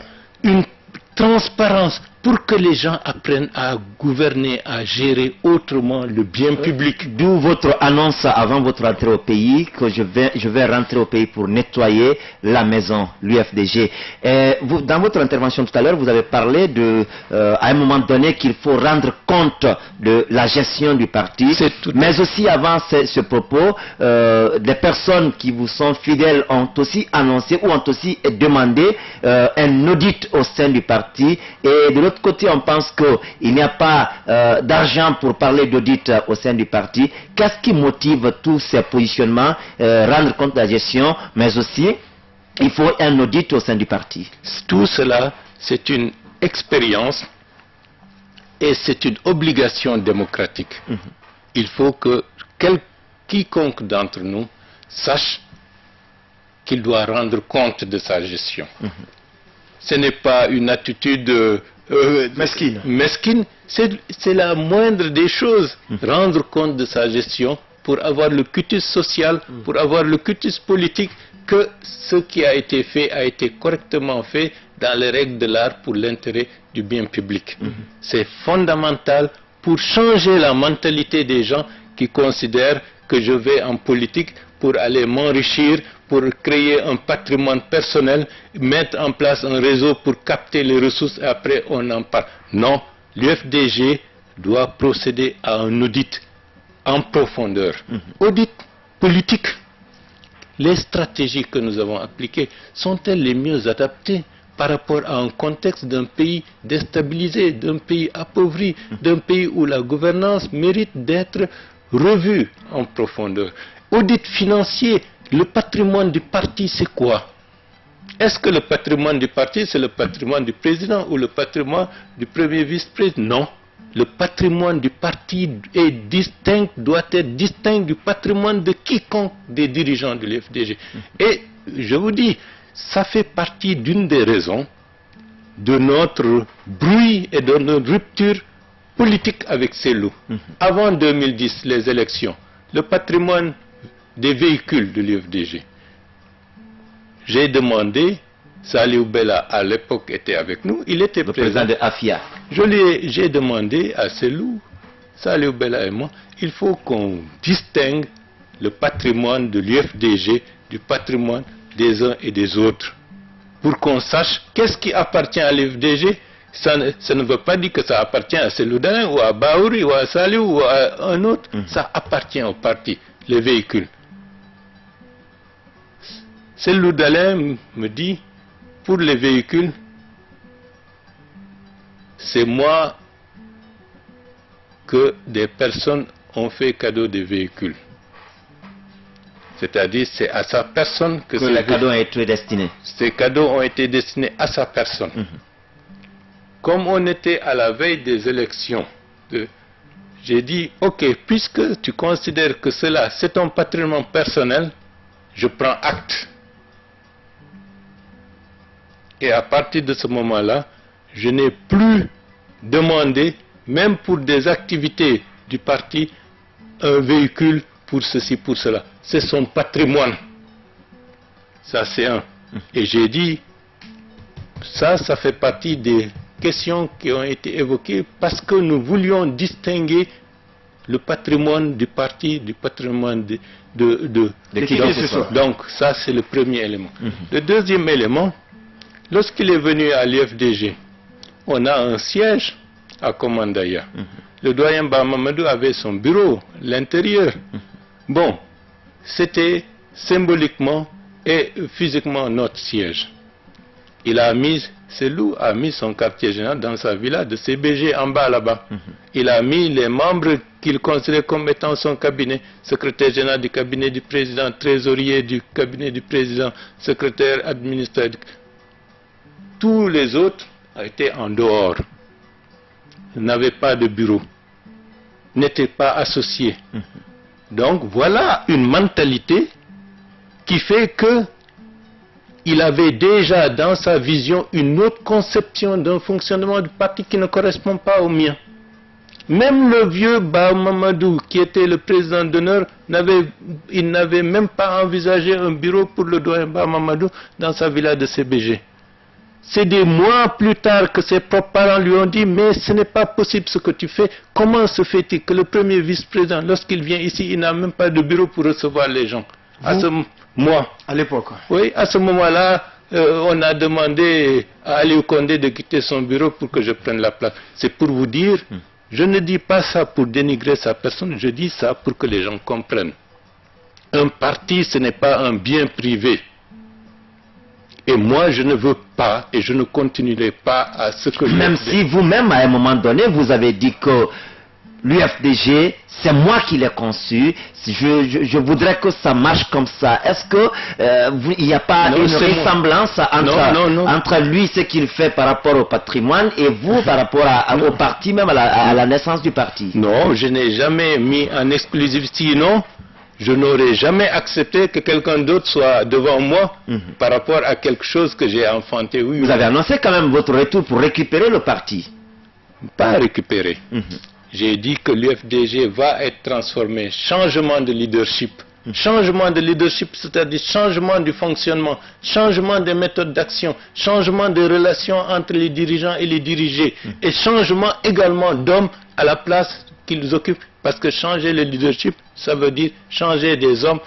transparence, pour que les gens apprennent à gouverner, à gérer autrement le bien public. D'où votre annonce avant votre entrée au pays, que je vais rentrer au pays pour nettoyer la maison, l'UFDG. Dans votre intervention tout à l'heure, vous avez parlé à un moment donné qu'il faut rendre compte de la gestion du parti. Mais aussi avant ce propos, des personnes qui vous sont fidèles ont aussi annoncé ou ont aussi demandé un audit au sein du parti. Et de l'autre côté, on pense qu'il n'y a pas d'argent pour parler d'audit au sein du parti. Qu'est-ce qui motive tous ces positionnements, rendre compte de la gestion, mais aussi, il faut un audit au sein du parti? Tout cela, c'est une expérience et c'est une obligation démocratique. Il faut que quiconque d'entre nous sache qu'il doit rendre compte de sa gestion. Ce n'est pas une attitude mesquine, c'est la moindre des choses. Rendre compte de sa gestion pour avoir le cutis social, pour avoir le cutis politique, que ce qui a été fait a été correctement fait dans les règles de l'art pour l'intérêt du bien public. C'est fondamental pour changer la mentalité des gens qui considèrent que je vais en politique pour aller m'enrichir, pour créer un patrimoine personnel, mettre en place un réseau pour capter les ressources et après on en parle. Non, l'UFDG doit procéder à un audit en profondeur. Audit politique. Les stratégies que nous avons appliquées sont-elles les mieux adaptées par rapport à un contexte d'un pays déstabilisé, d'un pays appauvri, d'un pays où la gouvernance mérite d'être revue en profondeur? Audit financier. Le patrimoine du parti, c'est quoi? Est-ce que le patrimoine du parti, c'est le patrimoine du président ou le patrimoine du premier vice-président? Non. Le patrimoine du parti est distinct, doit être distinct du patrimoine de quiconque des dirigeants de l'UFDG. Et je vous dis, ça fait partie d'une des raisons de notre bruit et de notre rupture politique avec ces loups. Avant 2010, les élections, le patrimoine des véhicules de l'UFDG. J'ai demandé, Saliou Bella à l'époque était avec nous, il était le président de AFIA. J'ai demandé à Selou, Saliou Bella et moi, il faut qu'on distingue le patrimoine de l'UFDG du patrimoine des uns et des autres, pour qu'on sache qu'est-ce qui appartient à l'UFDG. Ça ne veut pas dire que ça appartient à Selou Dalin ou à Baouri ou à Saliou ou à un autre, ça appartient au parti, les véhicules. Selou Dalin me dit, pour les véhicules, c'est moi que des personnes ont fait cadeau des véhicules. C'est-à-dire, c'est à sa personne que les cadeaux ont été destinés. Ces cadeaux ont été destinés à sa personne. Comme on était à la veille des élections, j'ai dit, ok, puisque tu considères que cela, c'est ton patrimoine personnel, je prends acte. Et à partir de ce moment-là, je n'ai plus demandé, même pour des activités du parti, un véhicule pour ceci, pour cela. C'est son patrimoine. Ça, c'est un. Et j'ai dit, ça fait partie des questions qui ont été évoquées parce que nous voulions distinguer le patrimoine du parti du patrimoine de qui que ce soit. Donc, ça, c'est le premier élément. Le deuxième élément, lorsqu'il est venu à l'UFDG, on a un siège à Komandaya. Le doyen Bamamadou avait son bureau, l'intérieur. Bon, c'était symboliquement et physiquement notre siège. Selou a mis son quartier général dans sa villa de CBG en bas là-bas. Il a mis les membres qu'il considérait comme étant son cabinet, secrétaire général du cabinet du président, trésorier du cabinet du président, secrétaire administratif. Tous les autres étaient en dehors, n'avaient pas de bureau, n'étaient pas associés. Donc voilà une mentalité qui fait que il avait déjà dans sa vision une autre conception d'un fonctionnement du parti qui ne correspond pas au mien. Même le vieux Bamamadou, qui était le président d'honneur, il n'avait même pas envisagé un bureau pour le doyen Bamamadou dans sa villa de CBG. C'est des mois plus tard que ses propres parents lui ont dit, mais ce n'est pas possible ce que tu fais. Comment se fait-il que le premier vice-président, lorsqu'il vient ici, il n'a même pas de bureau pour recevoir les gens? Moi. À l'époque. Oui, à ce moment-là, on a demandé à Aliou Condé de quitter son bureau pour que je prenne la place. C'est pour vous dire, je ne dis pas ça pour dénigrer sa personne, je dis ça pour que les gens comprennent. Un parti, ce n'est pas un bien privé. Et moi, je ne veux pas et je ne continuerai pas à ce que... Même si vous-même, à un moment donné, vous avez dit que l'UFDG, c'est moi qui l'ai conçu, je voudrais que ça marche comme ça. Est-ce qu'il n'y a pas une ressemblance entre lui, ce qu'il fait par rapport au patrimoine, et vous, par rapport au parti, même à la naissance du parti? Non, je n'ai jamais mis en exclusivité, sinon je n'aurais jamais accepté que quelqu'un d'autre soit devant moi par rapport à quelque chose que j'ai enfanté. Oui, vous avez annoncé quand même votre retour pour récupérer le parti? Pas récupérer. J'ai dit que l'UFDG va être transformé. Changement de leadership. Changement de leadership, c'est-à-dire changement du fonctionnement, changement des méthodes d'action, changement des relations entre les dirigeants et les dirigés, et changement également d'hommes à la place qu'ils occupent. Parce que changer le leadership, ça veut dire changer des hommes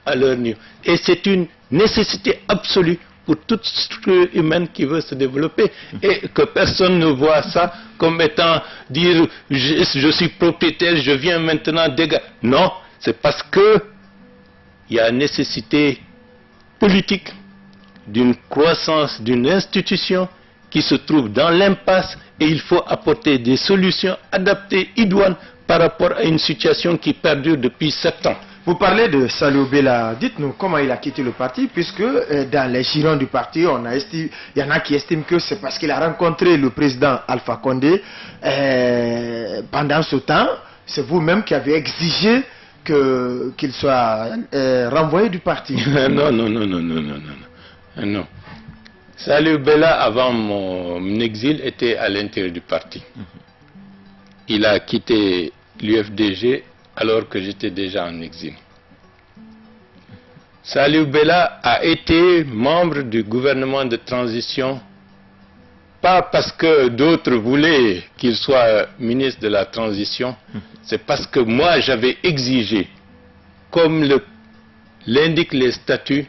à leur niveau. Et c'est une nécessité absolue pour toute structure humaine qui veut se développer, et que personne ne voit ça comme étant dire je suis propriétaire, je viens maintenant dégager. Non, c'est parce que il y a nécessité politique d'une croissance d'une institution qui se trouve dans l'impasse, et il faut apporter des solutions adaptées, idoines, par rapport à une situation qui perdure depuis 7 ans. Vous parlez de Saliou Bella, dites-nous comment il a quitté le parti, puisque dans les girons du parti, il y en a qui estiment que c'est parce qu'il a rencontré le président Alpha Condé. Pendant ce temps, c'est vous-même qui avez exigé qu'il soit renvoyé du parti. Non. Saliou Bella, avant mon exil, était à l'intérieur du parti. Il a quitté l'UFDG alors que j'étais déjà en exil. Saliou Bella a été membre du gouvernement de transition, pas parce que d'autres voulaient qu'il soit ministre de la transition, c'est parce que moi j'avais exigé, comme l'indiquent les statuts,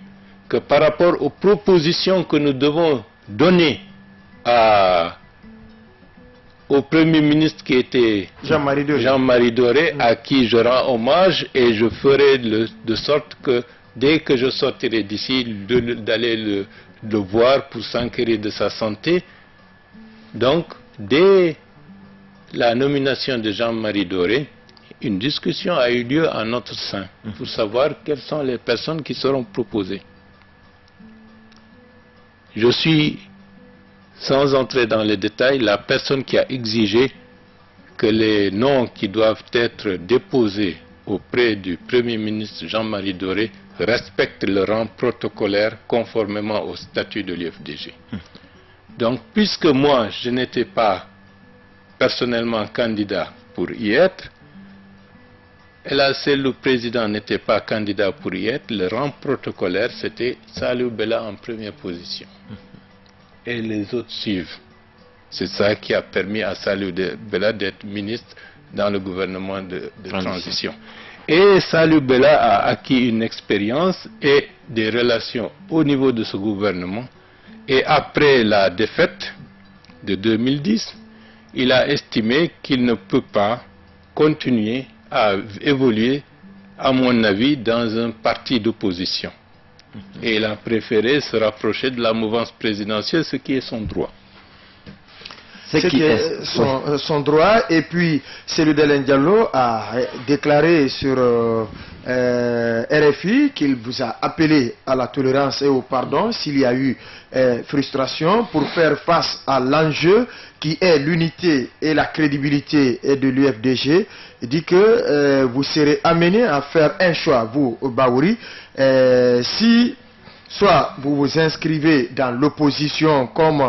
que par rapport aux propositions que nous devons donner au Premier ministre qui était Jean-Marie Doré, à qui je rends hommage, et je ferai de sorte que dès que je sortirai d'ici, d'aller le voir pour s'enquérir de sa santé. Donc, dès la nomination de Jean-Marie Doré, une discussion a eu lieu en notre sein pour savoir quelles sont les personnes qui seront proposées. Je suis, sans entrer dans les détails, la personne qui a exigé que les noms qui doivent être déposés auprès du Premier ministre Jean-Marie Doré respectent le rang protocolaire conformément au statut de l'UFDG. Donc, puisque moi, je n'étais pas personnellement candidat pour y être, et là, le président n'était pas candidat pour y être, le rang protocolaire, c'était Saliou Bella en première position. Et les autres suivent. C'est ça qui a permis à Saliou Bella d'être ministre dans le gouvernement de transition. Et Saliou Bella a acquis une expérience et des relations au niveau de ce gouvernement. Et après la défaite de 2010, il a estimé qu'il ne peut pas continuer à évoluer, à mon avis, dans un parti d'opposition. Et il a préféré se rapprocher de la mouvance présidentielle, ce qui est son droit. Ce qui est son droit. Et puis, Cellou Dalein Diallo a déclaré sur RFI qu'il vous a appelé à la tolérance et au pardon s'il y a eu frustration pour faire face à l'enjeu qui est l'unité et la crédibilité de l'UFDG. Il dit que vous serez amené à faire un choix, vous, Baouri, si soit vous vous inscrivez dans l'opposition comme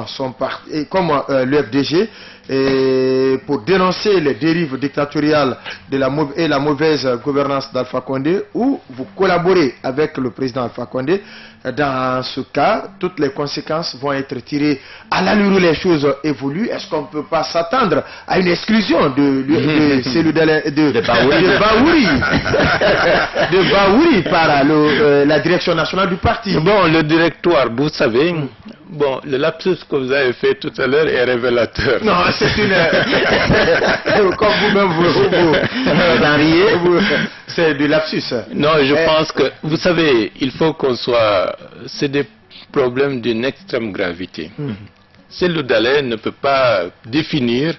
l'UFDG, et pour dénoncer les dérives dictatoriales et la mauvaise gouvernance d'Alpha Condé, ou vous collaborez avec le président Alpha Condé? Dans ce cas, toutes les conséquences vont être tirées à l'allure où les choses évoluent. Est-ce qu'on ne peut pas s'attendre à une exclusion de Bahouri par la direction nationale du parti? Bon, le directoire, vous savez, bon, le lapsus que vous avez fait tout à l'heure est révélateur. Non, c'est une... Comme vous-même, vous c'est du lapsus. Non, je pense que, vous savez, il faut qu'on soit... C'est des problèmes d'une extrême gravité. Cellou Dalein ne peut pas définir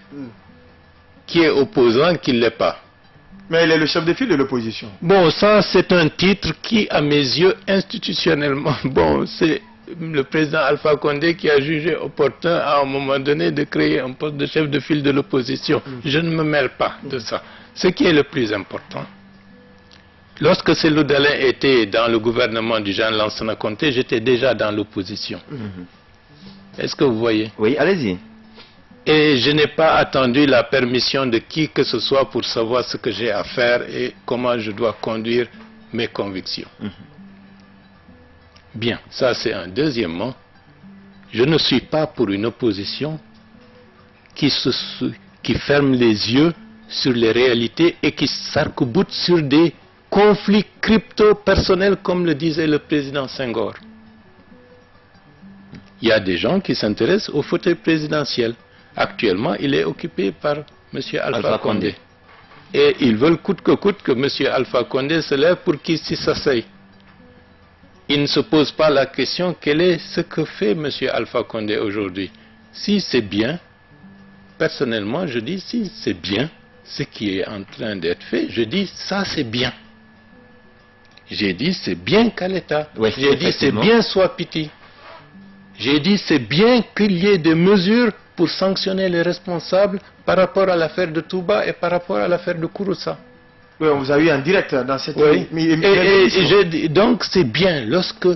qui est opposant, qui ne l'est pas. Mais il est le chef de file de l'opposition. Bon, ça, c'est un titre qui, à mes yeux, institutionnellement, bon, c'est le président Alpha Condé qui a jugé opportun à un moment donné de créer un poste de chef de file de l'opposition. Je ne me mêle pas de ça. Ce qui est le plus important, lorsque Cellou Dalein était dans le gouvernement du Jean Lansana Conté, j'étais déjà dans l'opposition. Est-ce que vous voyez? Oui, allez-y. Et je n'ai pas attendu la permission de qui que ce soit pour savoir ce que j'ai à faire et comment je dois conduire mes convictions. Bien, ça c'est un. Deuxièmement, je ne suis pas pour une opposition qui ferme les yeux sur les réalités et qui s'arc-boute sur des conflits crypto-personnels comme le disait le président Senghor. Il y a des gens qui s'intéressent au fauteuil présidentiel. Actuellement, il est occupé par M. Alpha Condé. Et ils veulent coûte que coûte que M. Alpha Condé se lève pour qu'il s'y s'asseye. Il ne se pose pas la question quel est ce que fait M. Alpha Condé aujourd'hui. Si c'est bien, personnellement, je dis si c'est bien ce qui est en train d'être fait, je dis ça c'est bien. J'ai dit c'est bien qu'à l'État. Oui, j'ai dit c'est bien soit pitié. J'ai dit c'est bien qu'il y ait des mesures pour sanctionner les responsables par rapport à l'affaire de Touba et par rapport à l'affaire de Kouroussa. Oui, on vous a eu en direct dans cette... Oui. Donc c'est bien. Lorsque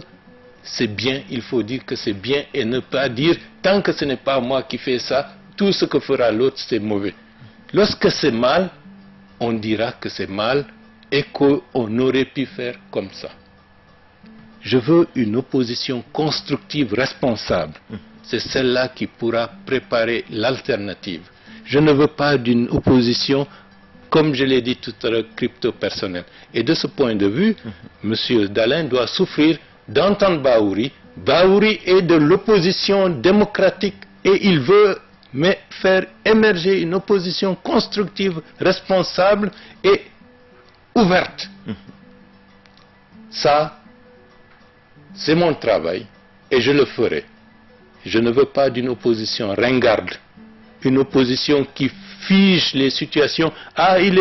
c'est bien, il faut dire que c'est bien et ne pas dire tant que ce n'est pas moi qui fais ça, tout ce que fera l'autre c'est mauvais. Lorsque c'est mal, on dira que c'est mal et qu'on aurait pu faire comme ça. Je veux une opposition constructive, responsable. C'est celle-là qui pourra préparer l'alternative. Je ne veux pas d'une opposition, comme je l'ai dit tout à l'heure, crypto-personnelle. Et de ce point de vue, M. Dalein doit souffrir d'entendre Bahouri. Bahouri est de l'opposition démocratique et il veut faire émerger une opposition constructive, responsable et ouverte. Ça, c'est mon travail et je le ferai. Je ne veux pas d'une opposition ringarde, une opposition qui fige les situations. Ah, il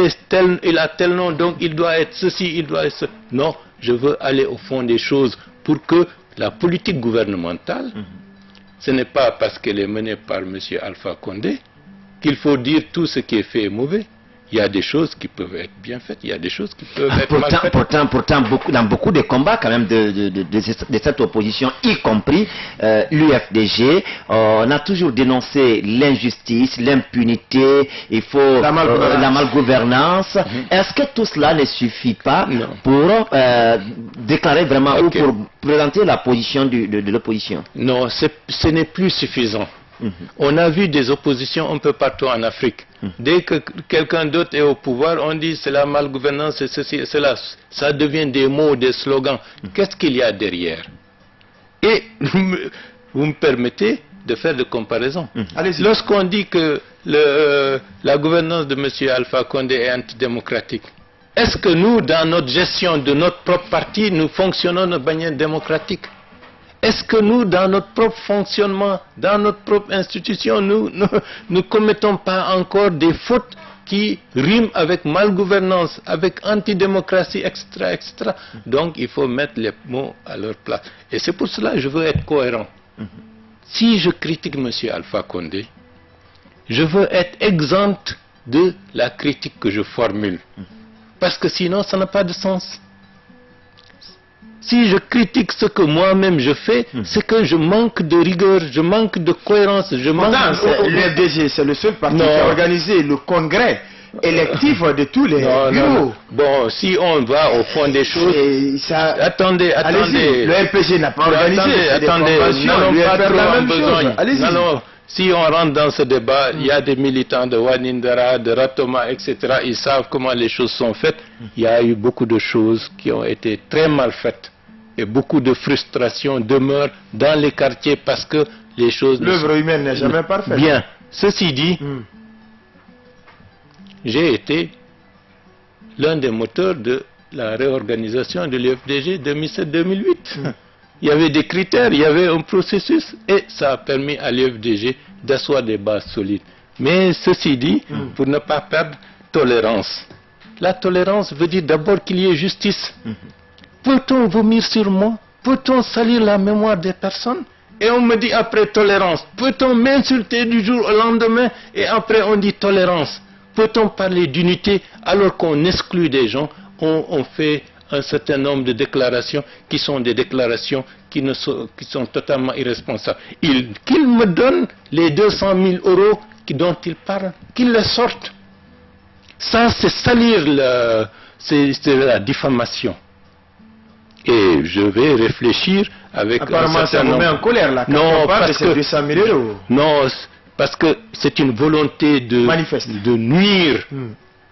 a tel nom, donc il doit être ceci, il doit être ceci. Non, je veux aller au fond des choses pour que la politique gouvernementale, ce n'est pas parce qu'elle est menée par M. Alpha Condé qu'il faut dire tout ce qui est fait est mauvais. Il y a des choses qui peuvent être bien faites, il y a des choses qui peuvent être mal faites. Pourtant, dans beaucoup de combats quand même de cette opposition, y compris l'UFDG, on a toujours dénoncé l'injustice, l'impunité, il faut la malgouvernance. Est-ce que tout cela ne suffit pas pour déclarer vraiment ou pour présenter la position de l'opposition? Non, ce n'est plus suffisant. On a vu des oppositions un peu partout en Afrique. Dès que quelqu'un d'autre est au pouvoir, on dit c'est la malgouvernance, c'est ceci et cela. Ça devient des mots, des slogans. Qu'est-ce qu'il y a derrière? Et vous me permettez de faire des comparaisons. Lorsqu'on dit que la gouvernance de M. Alpha Condé est antidémocratique, est-ce que nous, dans notre gestion de notre propre parti, nous fonctionnons de manière démocratique? Est-ce que nous, dans notre propre fonctionnement, dans notre propre institution, nous ne commettons pas encore des fautes qui riment avec malgouvernance, avec antidémocratie, etc., etc. Donc, il faut mettre les mots à leur place. Et c'est pour cela que je veux être cohérent. Si je critique M. Alpha Condé, je veux être exempt de la critique que je formule. Parce que sinon, ça n'a pas de sens. Si je critique ce que moi-même je fais, c'est que je manque de rigueur, je manque de cohérence, je manque de... L'UFDG, c'est le seul parti qui a organisé le congrès électif de tous les bureaux. Bon, si on va au fond des choses... Attendez. Le RPG n'a pas organisé. Attendez, n'allons pas trop en besogne. Si on rentre dans ce débat, il y a des militants de Wanindara, de Ratoma, etc. Ils savent comment les choses sont faites. Il y a eu beaucoup de choses qui ont été très mal faites. Et beaucoup de frustration demeure dans les quartiers parce que les choses... L'œuvre humaine n'est jamais parfaite. Bien. Ceci dit, j'ai été l'un des moteurs de la réorganisation de l'UFDG 2007-2008. Il y avait des critères, il y avait un processus et ça a permis à l'UFDG d'asseoir des bases solides. Mais ceci dit, pour ne pas perdre tolérance. La tolérance veut dire d'abord qu'il y ait justice. Peut-on vomir sur moi? Peut-on salir la mémoire des personnes? Et on me dit après tolérance. Peut-on m'insulter du jour au lendemain et après on dit tolérance? Peut-on parler d'unité alors qu'on exclut des gens? On fait un certain nombre de déclarations qui sont des déclarations qui sont totalement irresponsables. Qu'ils me donnent les 200 000 euros dont ils parlent, qu'ils les sortent. Ça, c'est salir, c'est la diffamation. Et je vais réfléchir avec apparemment, ça vous met en colère, là, quand on parle de ces 200 000 euros. Non, parce que c'est une volonté de nuire.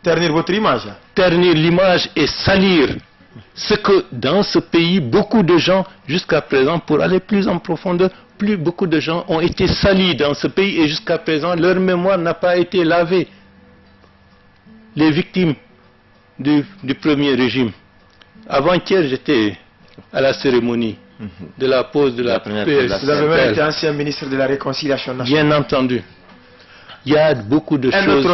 Ternir votre image. Ternir l'image et salir. Ce que dans ce pays, beaucoup de gens, jusqu'à présent, pour aller plus en profondeur, beaucoup de gens ont été salis dans ce pays et jusqu'à présent, leur mémoire n'a pas été lavée. Les victimes du premier régime. Avant-hier, j'étais à la cérémonie de la pose de la PS. Vous avez même été ancien ministre de la Réconciliation nationale. Bien entendu. Il y a beaucoup de choses...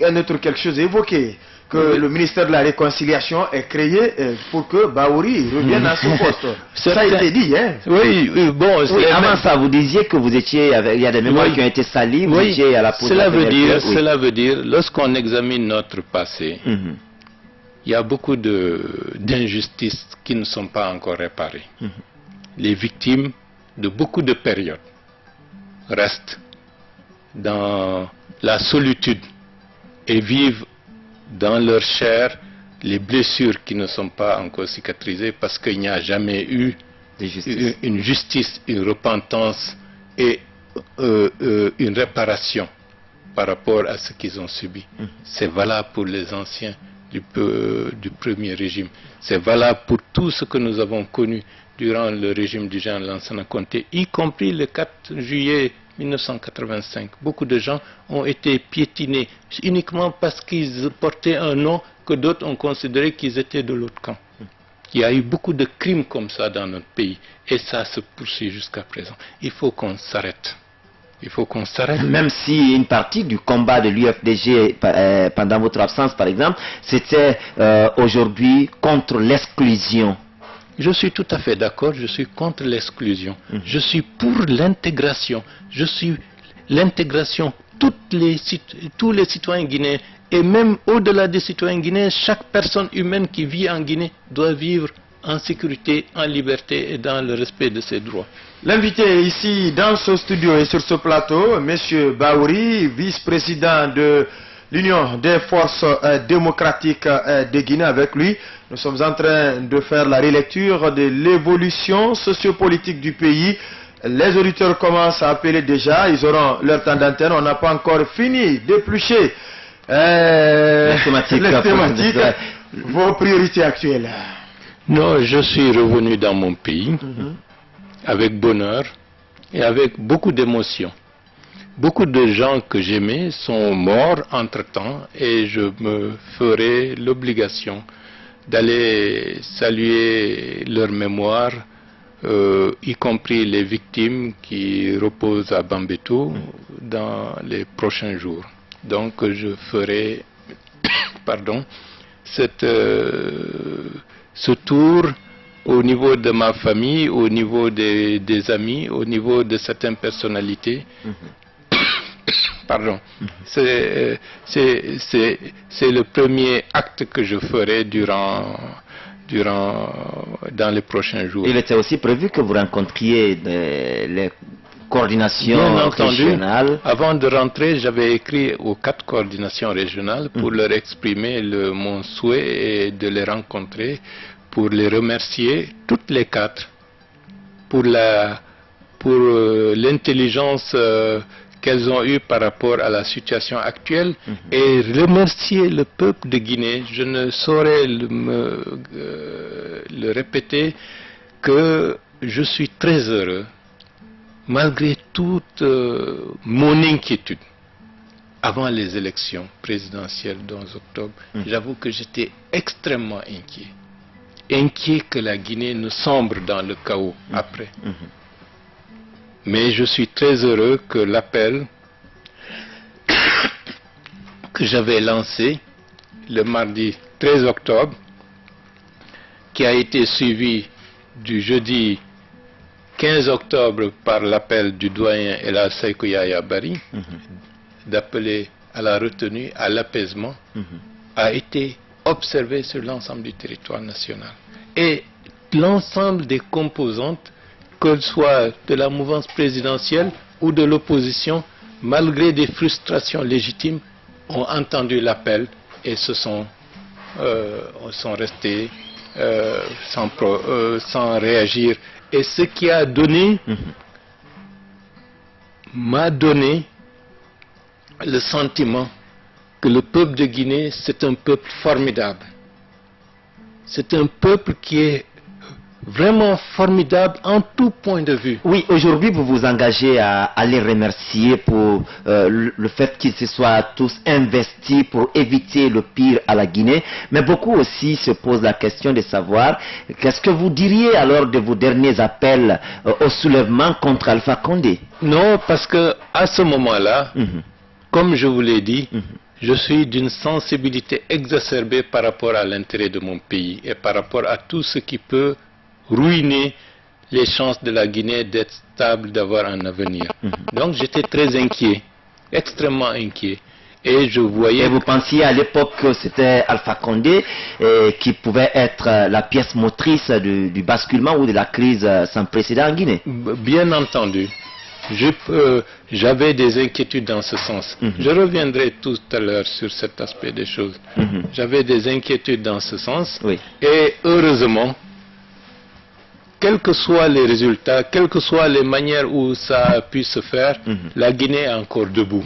Un autre quelque chose évoqué, que le ministère de la Réconciliation est créé pour que Bahouri revienne à son poste. Ça a été dit, hein? Oui, bon... Oui, avant ça, vous disiez que vous étiez... Il y a des mémoires qui ont été salies, vous étiez à la pose de la PS. Cela veut dire, lorsqu'on examine notre passé, il y a beaucoup d'injustices qui ne sont pas encore réparées. Les victimes de beaucoup de périodes restent dans la solitude et vivent dans leur chair les blessures qui ne sont pas encore cicatrisées parce qu'il n'y a jamais eu une justice, une repentance et une réparation par rapport à ce qu'ils ont subi. C'est valable pour les anciens du premier régime. C'est valable pour tout ce que nous avons connu durant le régime du général Lansana Conté, y compris le 4 juillet 1985. Beaucoup de gens ont été piétinés uniquement parce qu'ils portaient un nom que d'autres ont considéré qu'ils étaient de l'autre camp. Il y a eu beaucoup de crimes comme ça dans notre pays et ça se poursuit jusqu'à présent. Il faut qu'on s'arrête. Il faut qu'on s'arrête. Même si une partie du combat de l'UFDG pendant votre absence, par exemple, c'était aujourd'hui contre l'exclusion. Je suis tout à fait d'accord, je suis contre l'exclusion. Je suis pour l'intégration. Je suis l'intégration. Tous les citoyens guinéens, et même au-delà des citoyens guinéens, chaque personne humaine qui vit en Guinée doit vivre en sécurité, en liberté et dans le respect de ses droits. L'invité ici dans ce studio et sur ce plateau, M. Bahouri, vice-président de l'Union des forces démocratiques de Guinée. Avec lui, nous sommes en train de faire la relecture de l'évolution sociopolitique du pays. Les auditeurs commencent à appeler déjà, ils auront leur temps d'antenne. On n'a pas encore fini d'éplucher les thématiques, vos priorités actuelles. Non, je suis revenu dans mon pays avec bonheur et avec beaucoup d'émotion. Beaucoup de gens que j'aimais sont morts entre-temps et je me ferai l'obligation d'aller saluer leur mémoire, y compris les victimes qui reposent à Bambetou dans les prochains jours. Donc je ferai ce tour au niveau de ma famille, au niveau des amis, au niveau de certaines personnalités. Pardon. C'est le premier acte que je ferai durant dans les prochains jours. Il était aussi prévu que vous rencontriez les coordinations régionales. Avant de rentrer, j'avais écrit aux 4 coordinations régionales pour leur exprimer mon souhait de les rencontrer, pour les remercier, toutes les 4, pour l'intelligence qu'elles ont eue par rapport à la situation actuelle et remercier le peuple de Guinée. Je ne saurais le répéter que je suis très heureux, malgré toute mon inquiétude. Avant les élections présidentielles du 11 octobre, j'avoue que j'étais extrêmement inquiet. Inquiet que la Guinée ne sombre dans le chaos après. Mais je suis très heureux que l'appel que j'avais lancé le mardi 13 octobre, qui a été suivi du jeudi 15 octobre par l'appel du doyen El Seiko Yaya Bari, d'appeler à la retenue, à l'apaisement, a été observé sur l'ensemble du territoire national. Et l'ensemble des composantes, qu'elles soient de la mouvance présidentielle ou de l'opposition, malgré des frustrations légitimes, ont entendu l'appel et sont restés sans réagir. Et ce qui a donné, m'a donné le sentiment que le peuple de Guinée, c'est un peuple formidable. C'est un peuple qui est vraiment formidable en tout point de vue. Oui, aujourd'hui vous vous engagez à les remercier pour le fait qu'ils se soient tous investis pour éviter le pire à la Guinée, mais beaucoup aussi se posent la question de savoir qu'est-ce que vous diriez alors de vos derniers appels au soulèvement contre Alpha Condé? Non, parce que à ce moment-là, comme je vous l'ai dit, je suis d'une sensibilité exacerbée par rapport à l'intérêt de mon pays et par rapport à tout ce qui peut ruiner les chances de la Guinée d'être stable, d'avoir un avenir. Donc j'étais très inquiet, extrêmement inquiet. Et je voyais... Et vous pensiez à l'époque que c'était Alpha Condé qui pouvait être la pièce motrice du basculement ou de la crise sans précédent en Guinée? Bien entendu. J'avais des inquiétudes dans ce sens. Je reviendrai tout à l'heure sur cet aspect des choses. J'avais des inquiétudes dans ce sens. Et heureusement, quels que soient les résultats, quelles que soient les manières où ça a pu se faire, la Guinée est encore debout.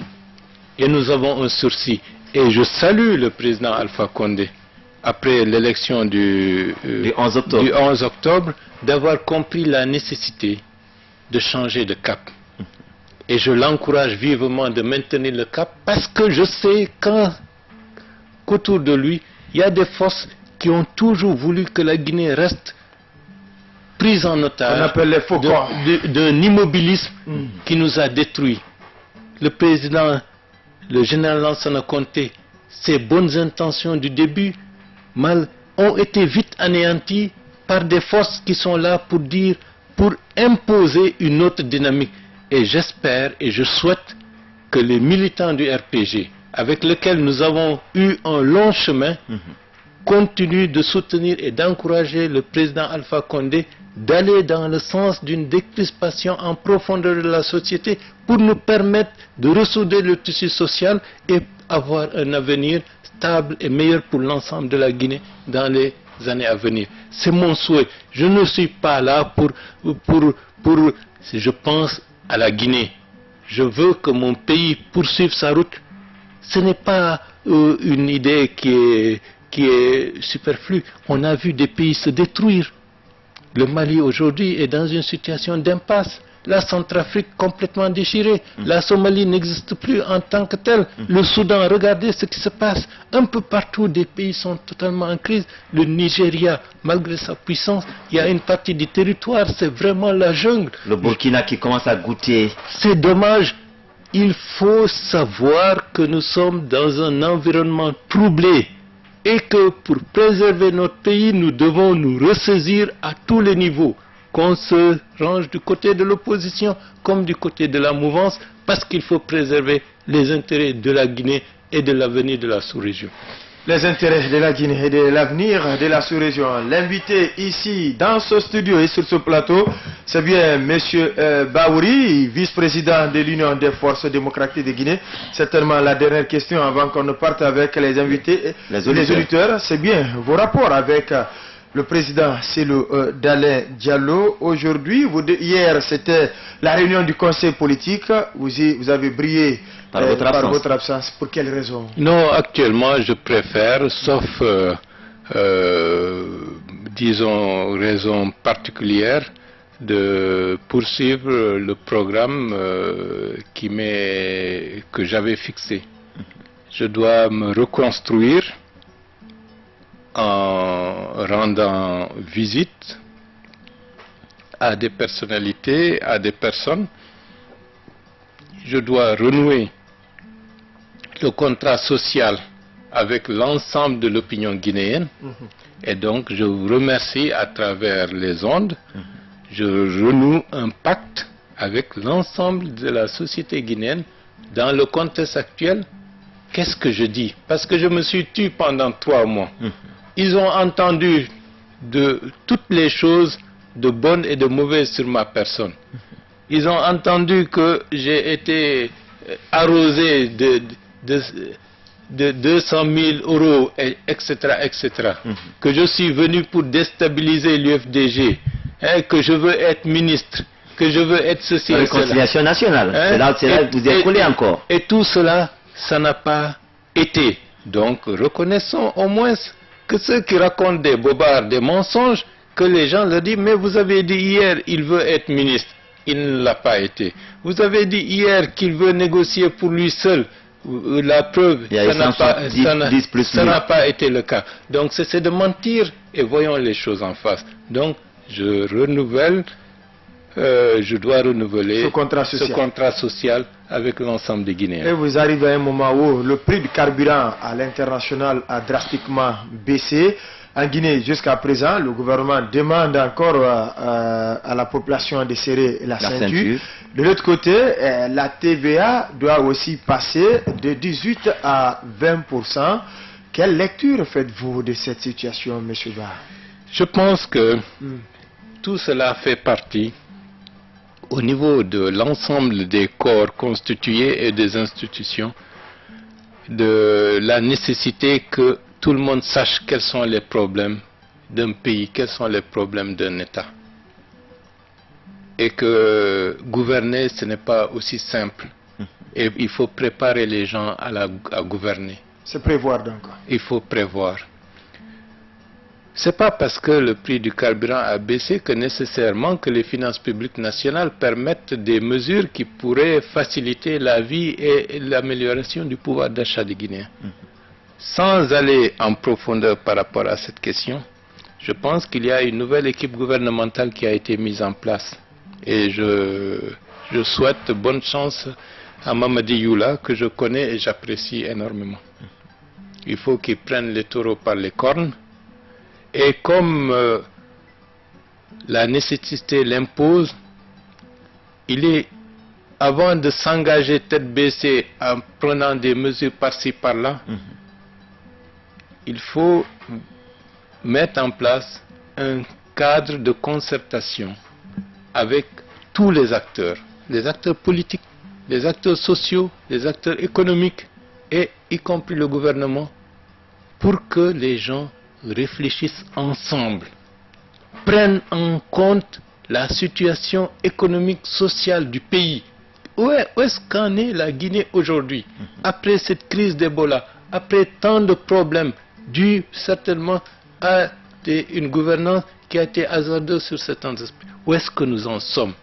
Et nous avons un sursis. Et je salue le président Alpha Condé, après l'élection du 11 octobre, d'avoir compris la nécessité de changer de cap. Et je l'encourage vivement de maintenir le cap, parce que je sais qu'autour de lui, il y a des forces qui ont toujours voulu que la Guinée reste prise en otage d'un immobilisme qui nous a détruits. Le président, le général Lansana Conté, ses bonnes intentions du début ont été vite anéanties par des forces qui sont là pour imposer une autre dynamique. Et j'espère et je souhaite que les militants du RPG, avec lesquels nous avons eu un long chemin, continuent de soutenir et d'encourager le président Alpha Condé d'aller dans le sens d'une décrispation en profondeur de la société pour nous permettre de ressouder le tissu social et avoir un avenir stable et meilleur pour l'ensemble de la Guinée dans les années à venir. C'est mon souhait. Je ne suis pas là pour je pense à la Guinée. Je veux que mon pays poursuive sa route. Ce n'est pas une idée qui est superflue. On a vu des pays se détruire. Le Mali aujourd'hui est dans une situation d'impasse. La Centrafrique complètement déchirée. La Somalie n'existe plus en tant que telle. Le Soudan, regardez ce qui se passe. Un peu partout, des pays sont totalement en crise. Le Nigeria, malgré sa puissance, il y a une partie du territoire, c'est vraiment la jungle. Le Burkina qui commence à goûter. C'est dommage. Il faut savoir que nous sommes dans un environnement troublé. Et que pour préserver notre pays, nous devons nous ressaisir à tous les niveaux. Qu'on se range du côté de l'opposition comme du côté de la mouvance, parce qu'il faut préserver les intérêts de la Guinée et de l'avenir de la sous-région. les intérêts de la Guinée et de l'avenir de la sous-région. L'invité ici dans ce studio et sur ce plateau, c'est bien M. Baouri, vice-président de l'Union des forces démocratiques de Guinée. Certainement la dernière question avant qu'on ne parte avec les invités, les auditeurs, c'est bien vos rapports avec le président Cellou Dalein Diallo. Aujourd'hui, hier c'était la réunion du conseil politique, vous avez brillé par votre absence. Pour quelle raison? Non, actuellement je préfère, sauf disons raison particulière, de poursuivre le programme que j'avais fixé. Je dois me reconstruire en rendant visite à des personnalités, à des personnes. Je dois renouer le contrat social avec l'ensemble de l'opinion guinéenne. Et donc je vous remercie à travers les ondes. Je renoue un pacte avec l'ensemble de la société guinéenne dans le contexte actuel. Qu'est-ce que je dis? Parce que je me suis tué pendant 3 mois. Ils ont entendu de toutes les choses de bonnes et de mauvaises sur ma personne. Ils ont entendu que j'ai été arrosé de 200 000 euros, etc., etc. Que je suis venu pour déstabiliser l'UFDG, que je veux être ministre, que je veux être ceci. La réconciliation nationale, c'est là que vous êtes collé encore. Et tout cela, ça n'a pas été. Donc reconnaissons au moins que ceux qui racontent des bobards, des mensonges, que les gens leur disent, mais vous avez dit hier il veut être ministre, il ne l'a pas été. Vous avez dit hier qu'il veut négocier pour lui seul, la preuve, ça n'a pas été le cas. Donc c'est de mentir et voyons les choses en face. Donc je renouvelle, je dois renouveler ce contrat social avec l'ensemble des Guinéens. Et vous arrivez à un moment où le prix du carburant à l'international a drastiquement baissé. En Guinée, jusqu'à présent, le gouvernement demande encore à la population de serrer la ceinture. De l'autre côté, la TVA doit aussi passer de 18 à 20%. Quelle lecture faites-vous de cette situation, M. Ba? Je pense que tout cela fait partie, au niveau de l'ensemble des corps constitués et des institutions, de la nécessité que tout le monde sache quels sont les problèmes d'un pays, quels sont les problèmes d'un État. Et que gouverner, ce n'est pas aussi simple. Et il faut préparer les gens à gouverner. C'est prévoir donc. Il faut prévoir. Ce n'est pas parce que le prix du carburant a baissé que nécessairement que les finances publiques nationales permettent des mesures qui pourraient faciliter la vie et l'amélioration du pouvoir d'achat des Guinéens. Sans aller en profondeur par rapport à cette question, je pense qu'il y a une nouvelle équipe gouvernementale qui a été mise en place. Et je souhaite bonne chance à Mamadi Youla, que je connais et j'apprécie énormément. Il faut qu'il prenne les taureaux par les cornes. Et comme la nécessité l'impose, avant de s'engager tête baissée en prenant des mesures par-ci par-là, il faut mettre en place un cadre de concertation avec tous les acteurs politiques, les acteurs sociaux, les acteurs économiques, et y compris le gouvernement, pour que les gens réfléchissent ensemble, prennent en compte la situation économique, sociale du pays. Où est-ce qu'en est la Guinée aujourd'hui, après cette crise d'Ebola, après tant de problèmes dus certainement à une gouvernance qui a été hasardeuse sur certains aspects? Où est-ce que nous en sommes?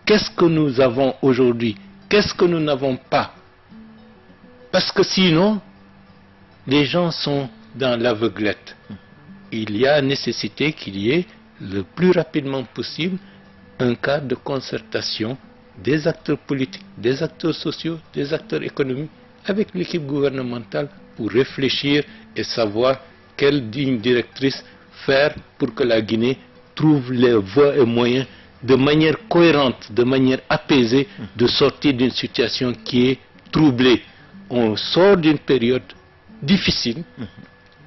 Qu'est-ce que nous avons aujourd'hui? Qu'est-ce que nous n'avons pas? Parce que sinon, les gens sont dans l'aveuglette. Il y a nécessité qu'il y ait le plus rapidement possible un cadre de concertation des acteurs politiques, des acteurs sociaux, des acteurs économiques avec l'équipe gouvernementale pour réfléchir et savoir quelle ligne directrice faire pour que la Guinée trouve les voies et moyens de manière cohérente, de manière apaisée, de sortir d'une situation qui est troublée. On sort d'une période difficile,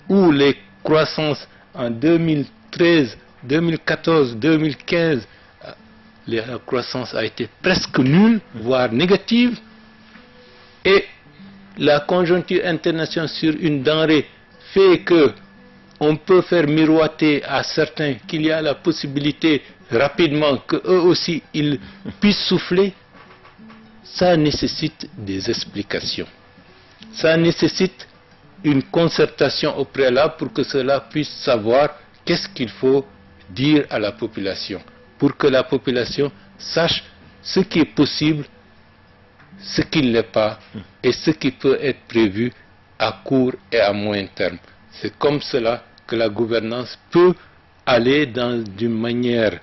où les croissances en 2013, 2014, 2015, la croissance a été presque nulle, voire négative, et la conjoncture internationale sur une denrée fait que on peut faire miroiter à certains qu'il y a la possibilité rapidement qu'eux aussi ils puissent souffler. Ça nécessite des explications. Ça nécessite une concertation au préalable pour que cela puisse savoir qu'est-ce qu'il faut dire à la population, pour que la population sache ce qui est possible, ce qui ne l'est pas, et ce qui peut être prévu à court et à moyen terme. C'est comme cela que la gouvernance peut aller d'une manière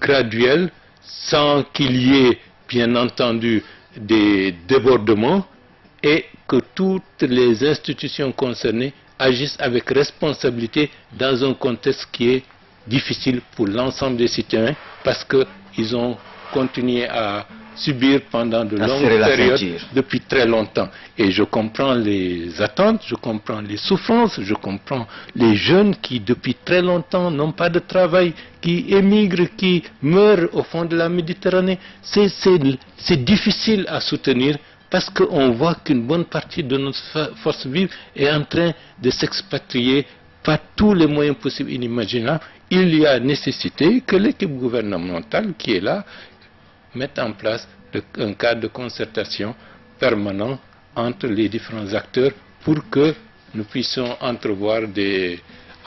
graduelle, sans qu'il y ait, bien entendu, des débordements, et que toutes les institutions concernées agissent avec responsabilité dans un contexte qui est difficile pour l'ensemble des citoyens, parce qu'ils ont continué à subir pendant de longues périodes depuis très longtemps. Et je comprends les attentes, je comprends les souffrances, je comprends les jeunes qui depuis très longtemps n'ont pas de travail, qui émigrent, qui meurent au fond de la Méditerranée. C'est difficile à soutenir parce qu'on voit qu'une bonne partie de notre force vive est en train de s'expatrier par tous les moyens possibles et inimaginables. Il y a nécessité que l'équipe gouvernementale qui est là mettre en place un cadre de concertation permanent entre les différents acteurs pour que nous puissions entrevoir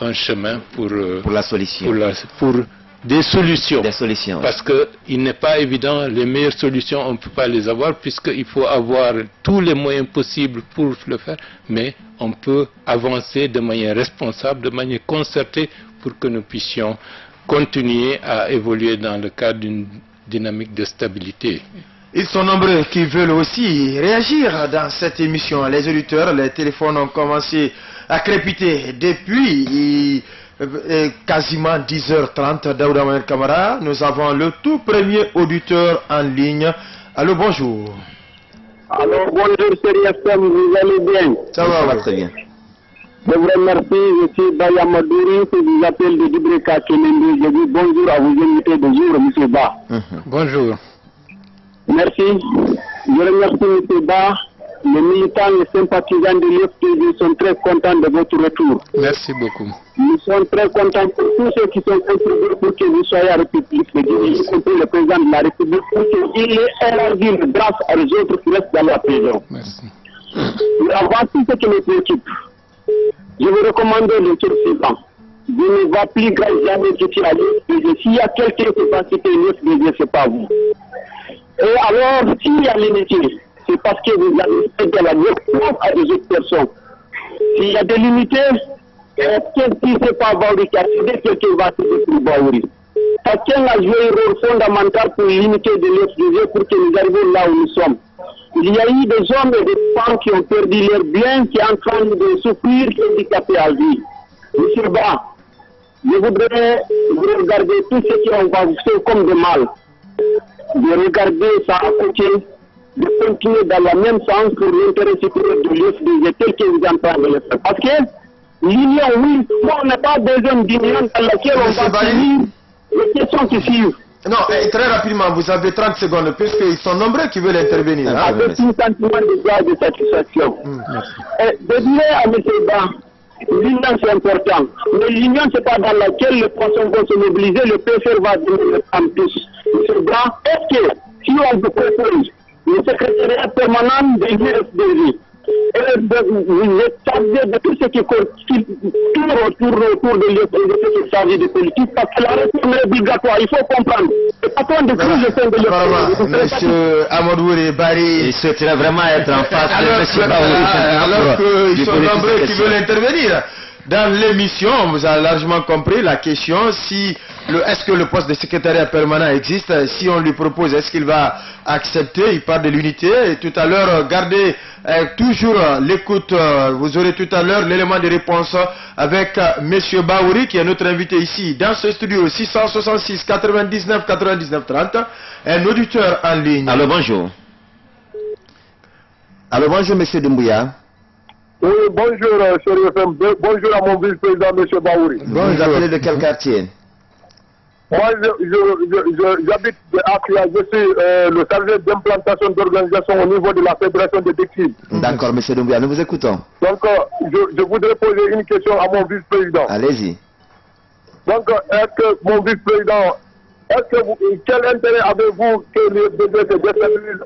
un chemin pour la solution. Pour des solutions. Parce qu'il n'est pas évident, les meilleures solutions, on ne peut pas les avoir puisqu'il faut avoir tous les moyens possibles pour le faire, mais on peut avancer de manière responsable, de manière concertée pour que nous puissions continuer à évoluer dans le cadre d'une dynamique de stabilité. Ils sont nombreux qui veulent aussi réagir dans cette émission. Les auditeurs, les téléphones ont commencé à crépiter depuis quasiment 10h30. Daouda Mohamed Kamara, nous avons le tout premier auditeur en ligne. Allô, bonjour. Allô, bonjour, c'est vous allez bien? Ça va très bien. Je vous remercie, je suis Baya Madouri, je vous appelle de Dibreka Kemendi. Je dis bonjour à vos invités de jour, M. Ba. Bonjour. Merci. Je remercie M. Ba. Les militants, les sympathisants de l'UFTG sont très contents de votre retour. Merci beaucoup. Nous sommes très contents pour tous ceux qui sont contribués pour que vous soyez à la République, y compris le président de la République, pour qu'il ait élargi grâce aux autres qui restent dans la prison. Merci. Voici ce qui me préoccupe. Je vous recommande le tour suivant. Je ne vois plus grâce jamais quitter la l'UFTG. S'il y a quelqu'un qui va quitter l'UFTG, ce n'est pas vous. Et alors, s'il y a l'unité, c'est parce que vous avez fait de la guerre à des autres personnes. S'il y a de l'unité, qu'est-ce qui ne sait pas Baouri qui a cédé quelqu'un va céder pour Baouri. Quelqu'un a joué un rôle fondamental pour l'unité de l'UFTG pour que nous arrivions là où nous sommes. Il y a eu des hommes et des femmes qui ont perdu leur bien, qui sont en train de souffrir, handicapés à vie. Monsieur Ba, je voudrais vous regarder tout ce qui ont fait comme de mal. De regarder ça à côté, de continuer dans la même sens pour l'intérêt supérieur de l'UFTG tel que vous êtes en train de le faire. Parce que l'union, oui, on n'a pas besoin d'union dans laquelle on va finir les questions qui suivent. Non, très rapidement, vous avez 30 secondes, puisqu'ils sont nombreux qui veulent intervenir. Avec un sentiment de joie et de satisfaction. De dire à M. Ba, l'union c'est important. Mais l'union, ce n'est pas dans laquelle les poissons vont se mobiliser, le PFR va venir en plus. M. Ba, est-ce que si on vous propose le secrétariat permanent de l'UFTG, vous êtes chargé de tout ce qui tourne autour de l'UFTG, ce qui est chargé de politique, parce que la réforme est obligatoire, il faut comprendre. Le patron de crise au sein de l'UFTG. Monsieur Amadou Barry, il souhaiterait vraiment être en face de M. Baouri. Alors qu'ils sont nombreux qui veulent intervenir. Dans l'émission, vous avez largement compris la question, est-ce que le poste de secrétariat permanent existe? Si on lui propose, est-ce qu'il va accepter? Il parle de l'unité. Et tout à l'heure, gardez toujours l'écoute. Vous aurez tout à l'heure l'élément de réponse avec M. Baouri, qui est notre invité ici, dans ce studio 666 99 99 30. Un auditeur en ligne. Allô, bonjour. Allô, bonjour, M. Doumbouya. Oui, bonjour, chérie FM. Bonjour à mon vice-président, M. Baouri. Bonjour. Vous appelez de quel quartier? Moi, j'habite à Kria. Je suis le chargé d'implantation d'organisation au niveau de la Fédération des textiles. D'accord, M. Doumbia, nous vous écoutons. Donc, je voudrais poser une question à mon vice-président. Allez-y. Donc, est-ce que mon vice-président, quel intérêt avez-vous que les bébés se déstabilisent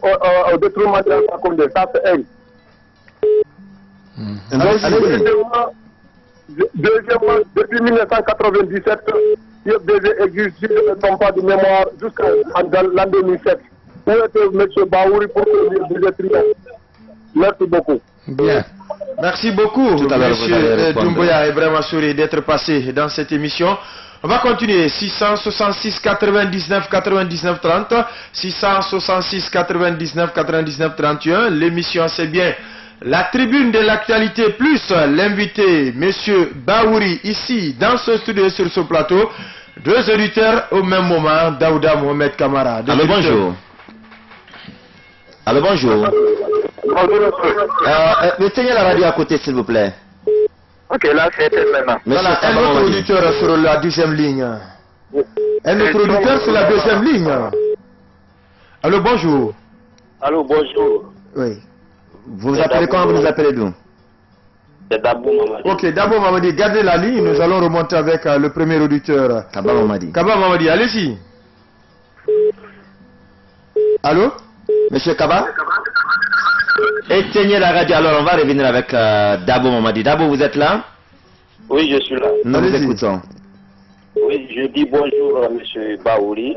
au détriment de la communauté? Ça, c'est un. Deuxièmement, depuis 1997, IFDG existe, si je ne me trompe pas de mémoire, jusqu'en l'an 2007. Où était M. Baouri pour que l'IFDG triomphe? Merci beaucoup. Bien. Merci beaucoup, M. Doumbouya Ibrahima Souri, d'être passé dans cette émission. On va continuer. 666 99 99 30, 666 99 99 31. L'émission, c'est bien la tribune de l'actualité plus l'invité, M. Baouri, ici, dans ce studio, sur ce plateau. Deux auditeurs au même moment, Daouda Mohamed Kamara. Allô, bonjour. Allô, bonjour. Mettez la radio à côté, s'il vous plaît. Ok, là, c'est maintenant. Voilà, un autre auditeur sur la deuxième ligne. Un autre auditeur sur la deuxième ligne. Allô, bonjour. Allô, bonjour. Oui. Vous vous appelez comment? Vous nous appelez d'où? C'est Dabou Mamadi. Ok, Dabou Mamadi, gardez la ligne. Nous allons remonter avec le premier auditeur. Kaba Mamadi. Kaba Mamadi, allez-y. Allô? Monsieur Kaba? Éteignez la radio. Alors, on va revenir avec Dabo Mamadi. Dabo, vous êtes là? Oui, je suis là. Nous vous écoutons. Oui, je dis bonjour à M. Baouri.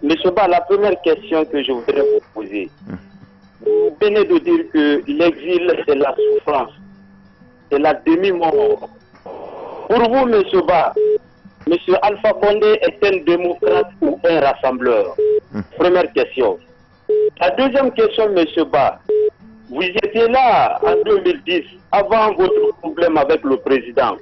Monsieur Ba, la première question que je voudrais vous poser. Vous venez de dire que l'exil, c'est la souffrance. C'est la demi-mort. Pour vous, M. Ba, M. Alpha Condé est un démocrate ou un rassembleur? Première question. La deuxième question, M. Ba, vous étiez là en 2010, avant votre problème avec le président.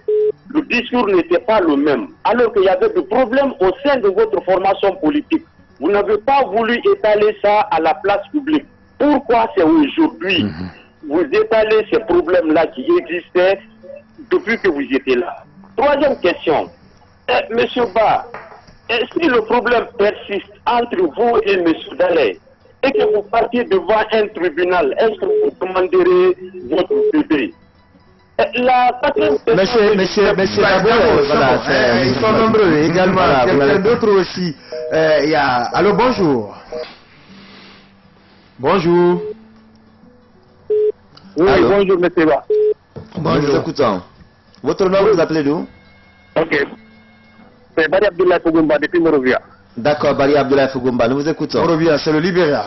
Le discours n'était pas le même, alors qu'il y avait des problèmes au sein de votre formation politique. Vous n'avez pas voulu étaler ça à la place publique. Pourquoi c'est aujourd'hui vous étalez ces problèmes-là qui existaient depuis que vous étiez là? Troisième question. Monsieur Ba, si le problème persiste entre vous et M. Dalé, et que vous partiez devant un tribunal, est-ce que vous demanderez votre bébé? La quatrième question... Monsieur Dabo, voilà, ils sont nombreux également. Voilà, quelqu'un d'autre aussi. Allô, bonjour. Bonjour. Oui, allô? Bonjour, monsieur Ba. Bonjour. Nous vous écoutons. Votre nom, vous appelez d'où? Ok. C'est Bari Abdoulaye Fougoumba depuis Morovia. D'accord, Bari Abdoulaye Fougoumba, nous vous écoutons. Morovia, c'est le Libéria.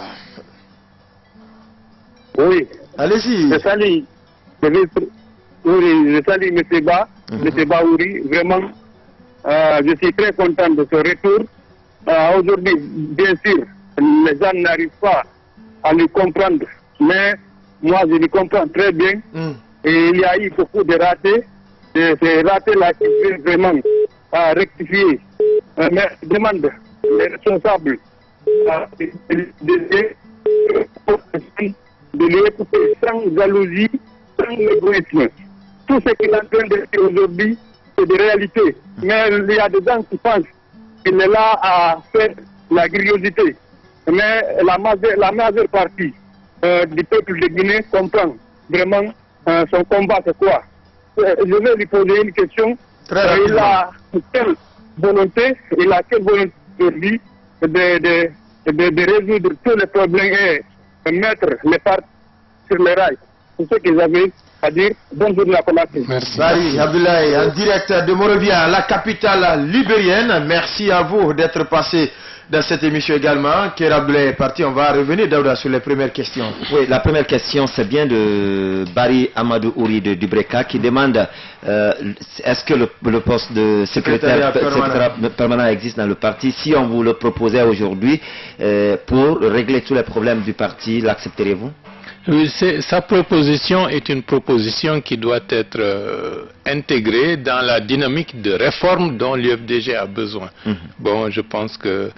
Oui. Allez-y. Je salue. Oui, je salue M. Ba, M. Baouri. Vraiment, je suis très content de ce retour. Aujourd'hui, bien sûr, les gens n'arrivent pas à le comprendre. Mais moi, je le comprends très bien. Et il y a eu beaucoup de ratés. Ces ratés-là qui viennent vraiment à rectifier. Mais je demande les responsables de l'écouter sans jalousie, sans égoïsme. Tout ce qu'il est en train de dire aujourd'hui, c'est des réalités. Mais il y a des gens qui pensent qu'il est là à faire la curiosité. Mais la majeure partie du peuple de Guinée comprend vraiment son combat, c'est quoi? Je vais lui poser une question. Il a quelle volonté de lui de résoudre tous les problèmes et mettre les parts sur les rails? C'est ce qu'ils avaient à dire. Bonne journée à commencer. Merci. Bari Abdoulaye, en direct de Morovia, la capitale libérienne. Merci à vous d'être passé dans cette émission également. Kera Abdoulaye est parti. On va revenir Daouda sur les premières questions. Oui, la première question, c'est bien de Bari Amadou Ouri de Dubreka qui demande est-ce que le poste de secrétaire permanent existe dans le parti? Si on vous le proposait aujourd'hui pour régler tous les problèmes du parti, l'accepteriez-vous? Oui, sa proposition est une proposition qui doit être intégrée dans la dynamique de réforme dont l'UFDG a besoin. Bon, je pense que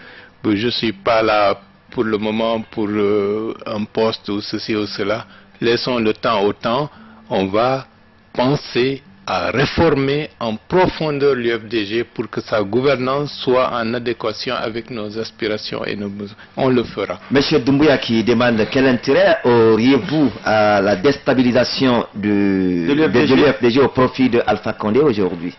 je ne suis pas là pour le moment pour un poste ou ceci ou cela. Laissons le temps au temps. on va penser à réformer en profondeur l'UFDG pour que sa gouvernance soit en adéquation avec nos aspirations et nos besoins. On le fera. Monsieur Doumbouya qui demande quel intérêt auriez-vous à la déstabilisation de l'UFDG au profit de Alpha Condé aujourd'hui?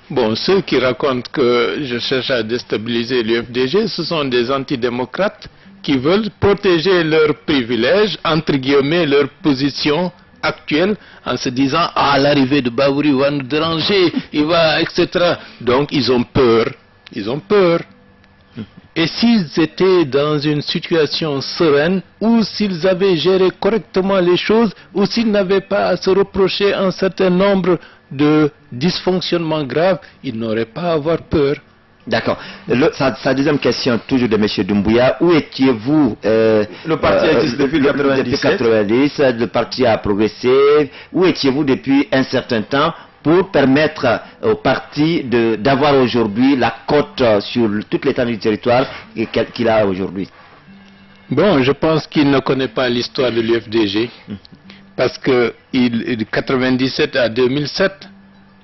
Bon, ceux qui racontent que je cherche à déstabiliser l'UFDG, ce sont des antidémocrates qui veulent protéger leurs privilèges, entre guillemets, leur position actuelle, en se disant « Ah, l'arrivée de Bahouri va nous déranger, il va, etc. » Donc, ils ont peur. Ils ont peur. Et s'ils étaient dans une situation sereine, ou s'ils avaient géré correctement les choses, ou s'ils n'avaient pas à se reprocher un certain nombre de dysfonctionnements graves, ils n'auraient pas à avoir peur. D'accord. Sa deuxième question, toujours de M. Doumbouya. Où étiez-vous Le parti existe depuis 1990. Le parti a progressé. Où étiez-vous depuis un certain temps pour permettre au parti d'avoir aujourd'hui la cote sur toute l'étendue du territoire qu'il a aujourd'hui? Bon, je pense qu'il ne connaît pas l'histoire de l'UFDG. Parce que de 1997 à 2007,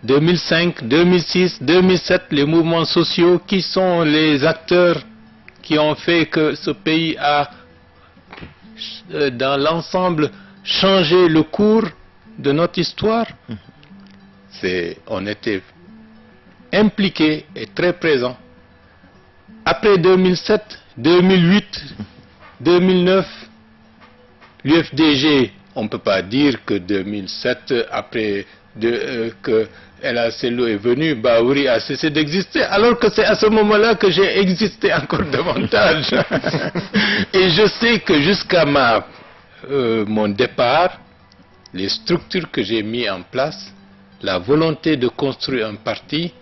2005, 2006, 2007, les mouvements sociaux, qui sont les acteurs qui ont fait que ce pays a, dans l'ensemble, changé le cours de notre histoire. On était impliqués et très présents. Après 2007, 2008, 2009, l'UFDG, on ne peut pas dire que 2007, après que El Asselo est venu, Bahouri a cessé d'exister, alors que c'est à ce moment-là que j'ai existé encore davantage. Et je sais que jusqu'à mon départ, les structures que j'ai mises en place, la volonté de construire un parti,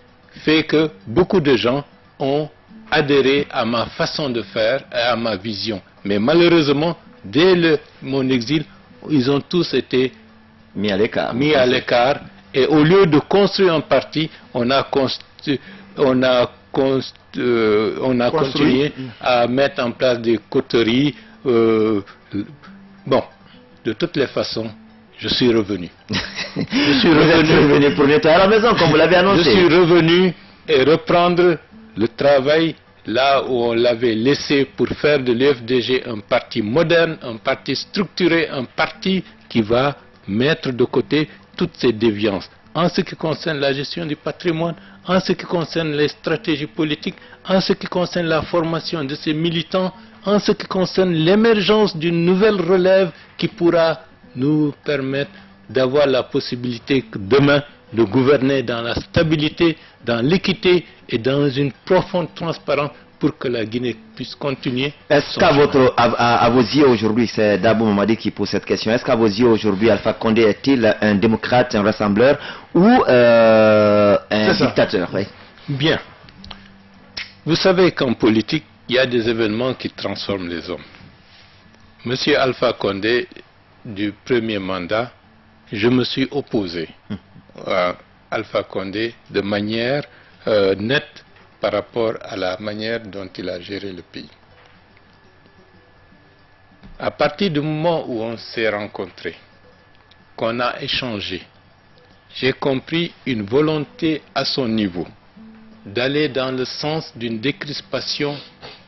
fait que beaucoup de gens ont adhéré à ma façon de faire et à ma vision. Mais malheureusement, dès mon exil, ils ont tous été mis à l'écart. Et au lieu de construire un parti, on a continué à mettre en place des coteries. Bon, de toutes les façons, je suis revenu. Je suis revenu pour nettoyer à la maison, comme vous l'avez annoncé. Je suis revenu et reprendre le travail là où on l'avait laissé pour faire de l'UFDG un parti moderne, un parti structuré, un parti qui va mettre de côté toutes ces déviances. En ce qui concerne la gestion du patrimoine, en ce qui concerne les stratégies politiques, en ce qui concerne la formation de ces militants, en ce qui concerne l'émergence d'une nouvelle relève qui pourra nous permettre d'avoir la possibilité demain de gouverner dans la stabilité, dans l'équité et dans une profonde transparence pour que la Guinée puisse continuer. Est-ce qu'à vos yeux aujourd'hui, c'est Dabo Mamadi qui pose cette question, est-ce qu'à vos yeux aujourd'hui, Alpha Condé est-il un démocrate, un rassembleur ou un dictateur? Oui. Bien. Vous savez qu'en politique, il y a des événements qui transforment les hommes. Monsieur Alpha Condé, du premier mandat, je me suis opposé à Alpha Condé de manière nette par rapport à la manière dont il a géré le pays. À partir du moment où on s'est rencontrés, qu'on a échangé, j'ai compris une volonté à son niveau d'aller dans le sens d'une décrispation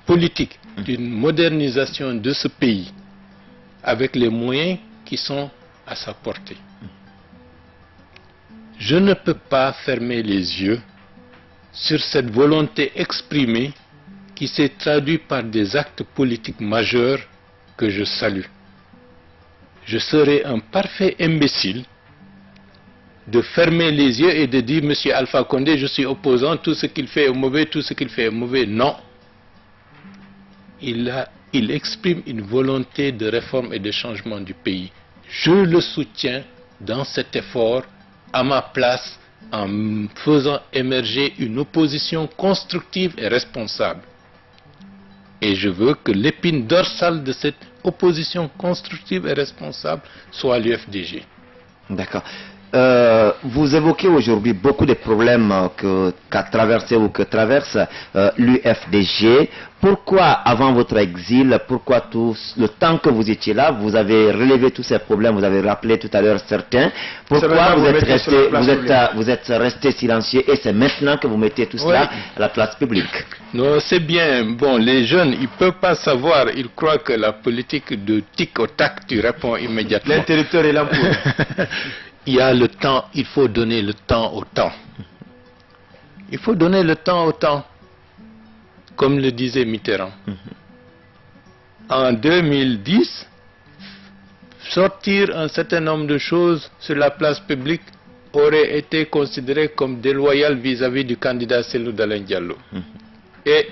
politique, d'une modernisation de ce pays, avec les moyens qui sont à sa portée. Je ne peux pas fermer les yeux sur cette volonté exprimée qui s'est traduite par des actes politiques majeurs que je salue. Je serais un parfait imbécile de fermer les yeux et de dire « Monsieur Alpha Condé, je suis opposant, tout ce qu'il fait est mauvais, tout ce qu'il fait est mauvais ». Non. Il exprime une volonté de réforme et de changement du pays. Je le soutiens dans cet effort à ma place en faisant émerger une opposition constructive et responsable. Et je veux que l'épine dorsale de cette opposition constructive et responsable soit l'UFDG. D'accord. vous évoquez aujourd'hui beaucoup de problèmes qu'a traversé ou que traverse l'UFDG. Pourquoi, avant votre exil, pourquoi tout le temps que vous étiez là, vous avez relevé tous ces problèmes, vous avez rappelé tout à l'heure certains. Pourquoi vous êtes resté silencieux et c'est maintenant que vous mettez tout cela à la place publique? Non, c'est bien. Bon, les jeunes, ils ne peuvent pas savoir. Ils croient que la politique de tic au tac, tu réponds immédiatement. L'interrupteur est là pour. Il y a le temps, il faut donner le temps au temps. Il faut donner le temps au temps. Comme le disait Mitterrand. En 2010, sortir un certain nombre de choses sur la place publique aurait été considéré comme déloyal vis-à-vis du candidat Cellou Dalein Diallo. Et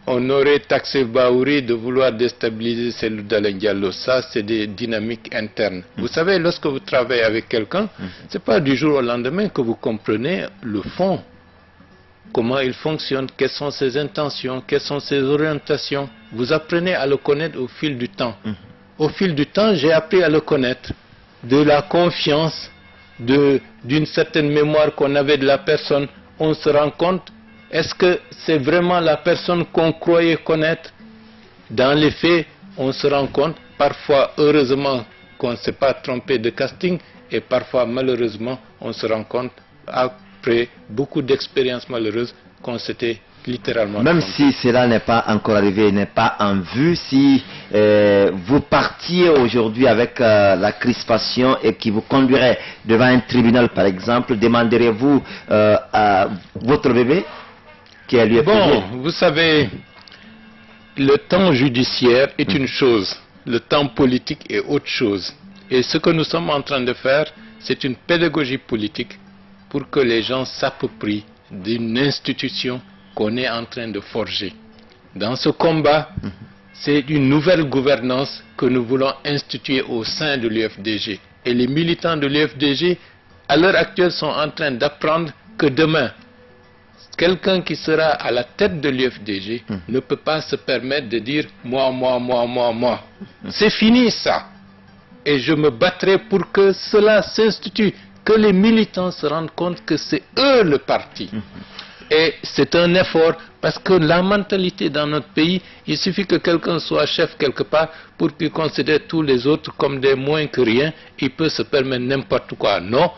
on aurait taxé Bahouri de vouloir déstabiliser Cellou Dalein Diallo. Ça, c'est des dynamiques internes. Vous savez, lorsque vous travaillez avec quelqu'un, ce n'est pas du jour au lendemain que vous comprenez le fond. Comment il fonctionne, quelles sont ses intentions, quelles sont ses orientations. Vous apprenez à le connaître au fil du temps. Au fil du temps, j'ai appris à le connaître. De la confiance, d'une certaine mémoire qu'on avait de la personne, on se rend compte, est-ce que c'est vraiment la personne qu'on croyait connaître? Dans les faits, on se rend compte, parfois heureusement qu'on ne s'est pas trompé de casting, et parfois malheureusement, on se rend compte, après beaucoup d'expériences malheureuses, qu'on s'était littéralement même trompé. Si cela n'est pas encore arrivé, n'est pas en vue, si vous partiez aujourd'hui avec la crispation et qui vous conduirait devant un tribunal par exemple, demanderez-vous à votre bébé qui a lieu? Bon, vous savez, le temps judiciaire est une chose, le temps politique est autre chose. Et ce que nous sommes en train de faire, c'est une pédagogie politique pour que les gens s'approprient d'une institution qu'on est en train de forger. Dans ce combat, c'est une nouvelle gouvernance que nous voulons instituer au sein de l'UFDG. Et les militants de l'UFDG, à l'heure actuelle, sont en train d'apprendre que demain, quelqu'un qui sera à la tête de l'UFDG ne peut pas se permettre de dire « moi, moi, moi, moi, moi ». C'est fini ça. Et je me battrai pour que cela s'institue, que les militants se rendent compte que c'est eux le parti. Et c'est un effort parce que la mentalité dans notre pays, il suffit que quelqu'un soit chef quelque part pour qu'il considère tous les autres comme des moins que rien, il peut se permettre n'importe quoi. Non,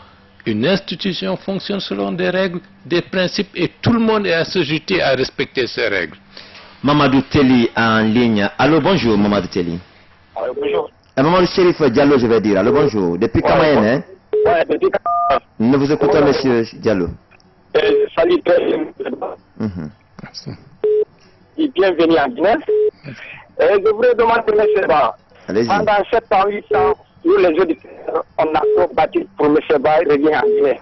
une institution fonctionne selon des règles, des principes et tout le monde est associé à respecter ces règles. Mamadou Telly en ligne. Allô, bonjour Mamadou Telly. Allô, bonjour. Mamadou Chérif Diallo, je vais dire. Allô, bonjour. Depuis Kamayen, hein? Ouais, depuis Kamayen. Nous vous écoutons, monsieur Diallo. Salut, et bienvenue en Guinée. Je voudrais demander, M. Ba, pendant 7 ans, 8 ans, nous les auditeurs, on a trop battu pour M. Ba revenir en Guinée.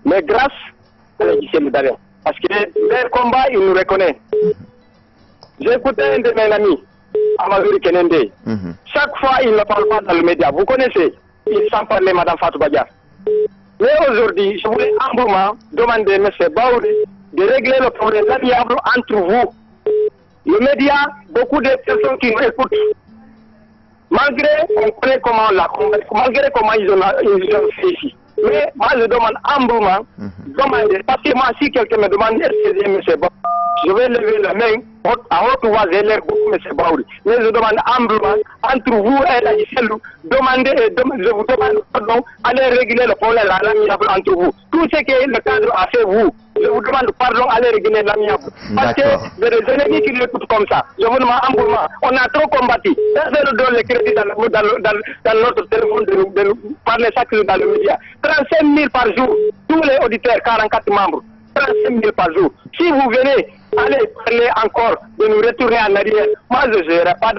Mais grâce à l'Égyptien Dalein, parce que leur combat, il nous reconnaît. J'ai écouté un de mes amis, Amadou Kenende. Chaque fois, il ne parle pas dans le média. Vous connaissez, il s'en parlait, Mme Fatou Badia. Mais aujourd'hui, je voulais humblement demander à M. Bahouri de régler le problème amiable entre vous. Le média, beaucoup de personnes qui nous écoutent, malgré on connaît comment on l'a combattu, malgré comment ils ont fait ici. Mais moi je demande humblement, parce que moi si quelqu'un me demande est-ce que M. Bahouri, je vais lever la main à haute voix et l'air beaucoup M. Bahouri. Mais je demande humblement, entre vous et la Gisèle, je vous demande pardon, allez régler le problème l'amiable entre vous. Tout ce que le cadre a fait vous, je vous demande pardon, allez régler l'amiable. Parce que les ennemis qui l'écoutent comme ça, je vous demande humblement, on a trop combattu. Personne ne donne le crédit dans notre téléphone de nous parler chaque jour dans le média. 35 000 par jour, tous les auditeurs, 44 membres. 35 000 par jour. Si vous venez, allez parler encore de nous retourner en arrière. Moi, je ne serai pas.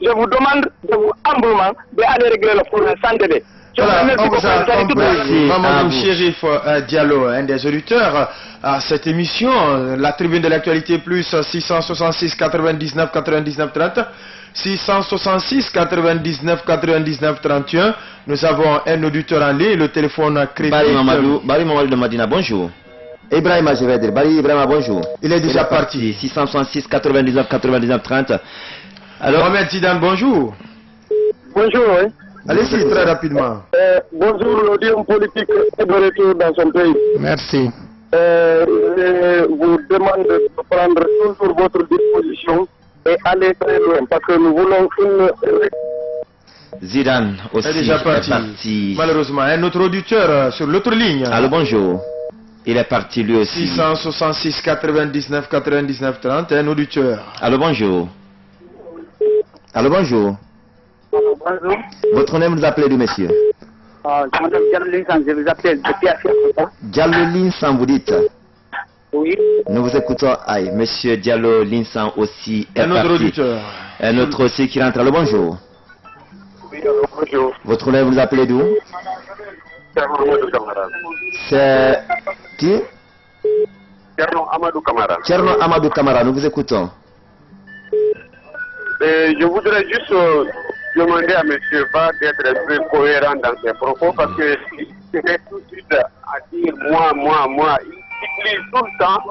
Je vous demande de vous humblement d'aller régler le problème sans délai. Voilà, on vous a compris, Mamadou Chérif Diallo, un des auditeurs à cette émission, la tribune de l'actualité plus 666 99 99 30. 666 99 99 31. Nous avons un auditeur en ligne, le téléphone crédit. Bari Mamadou de Madina, bonjour. Ibrahima, je vais dire. Bari Ibrahima, bonjour. Il est déjà parti. 666 99 99 30. Alors, Mohamed Zidane, bonjour. Bonjour, oui. Allez-y, très rapidement. Bonjour, l'audience politique est de retour dans son pays. Merci. Je vous demande de prendre toujours votre disposition et aller très loin parce que nous voulons une... Zidane aussi est déjà parti. Malheureusement, un autre auditeur sur l'autre ligne. Allô, bonjour. Il est parti lui aussi. 666 99 99 30, un auditeur. Allô, bonjour. Allô, bonjour. Bonjour. Votre nom, vous appelez du monsieur? Je m'appelle Diallo Linsan, je vous appelle depuis Afrique. Diallo Linsan, vous dites? Oui. Nous vous écoutons. Aïe, monsieur Diallo Linsan aussi est un autre parti. auditeur. Un autre aussi qui rentre. Allô, bonjour. Oui, bonjour. Votre nom, vous appelez d'où? Amadou Kamara. C'est qui? Tcherno Amadou Kamara. Tcherno Amadou Kamara, nous vous écoutons. Je voudrais juste demander à M. Ba d'être très cohérent dans ses propos parce que il est tout de suite à dire moi. Il utilise tout le temps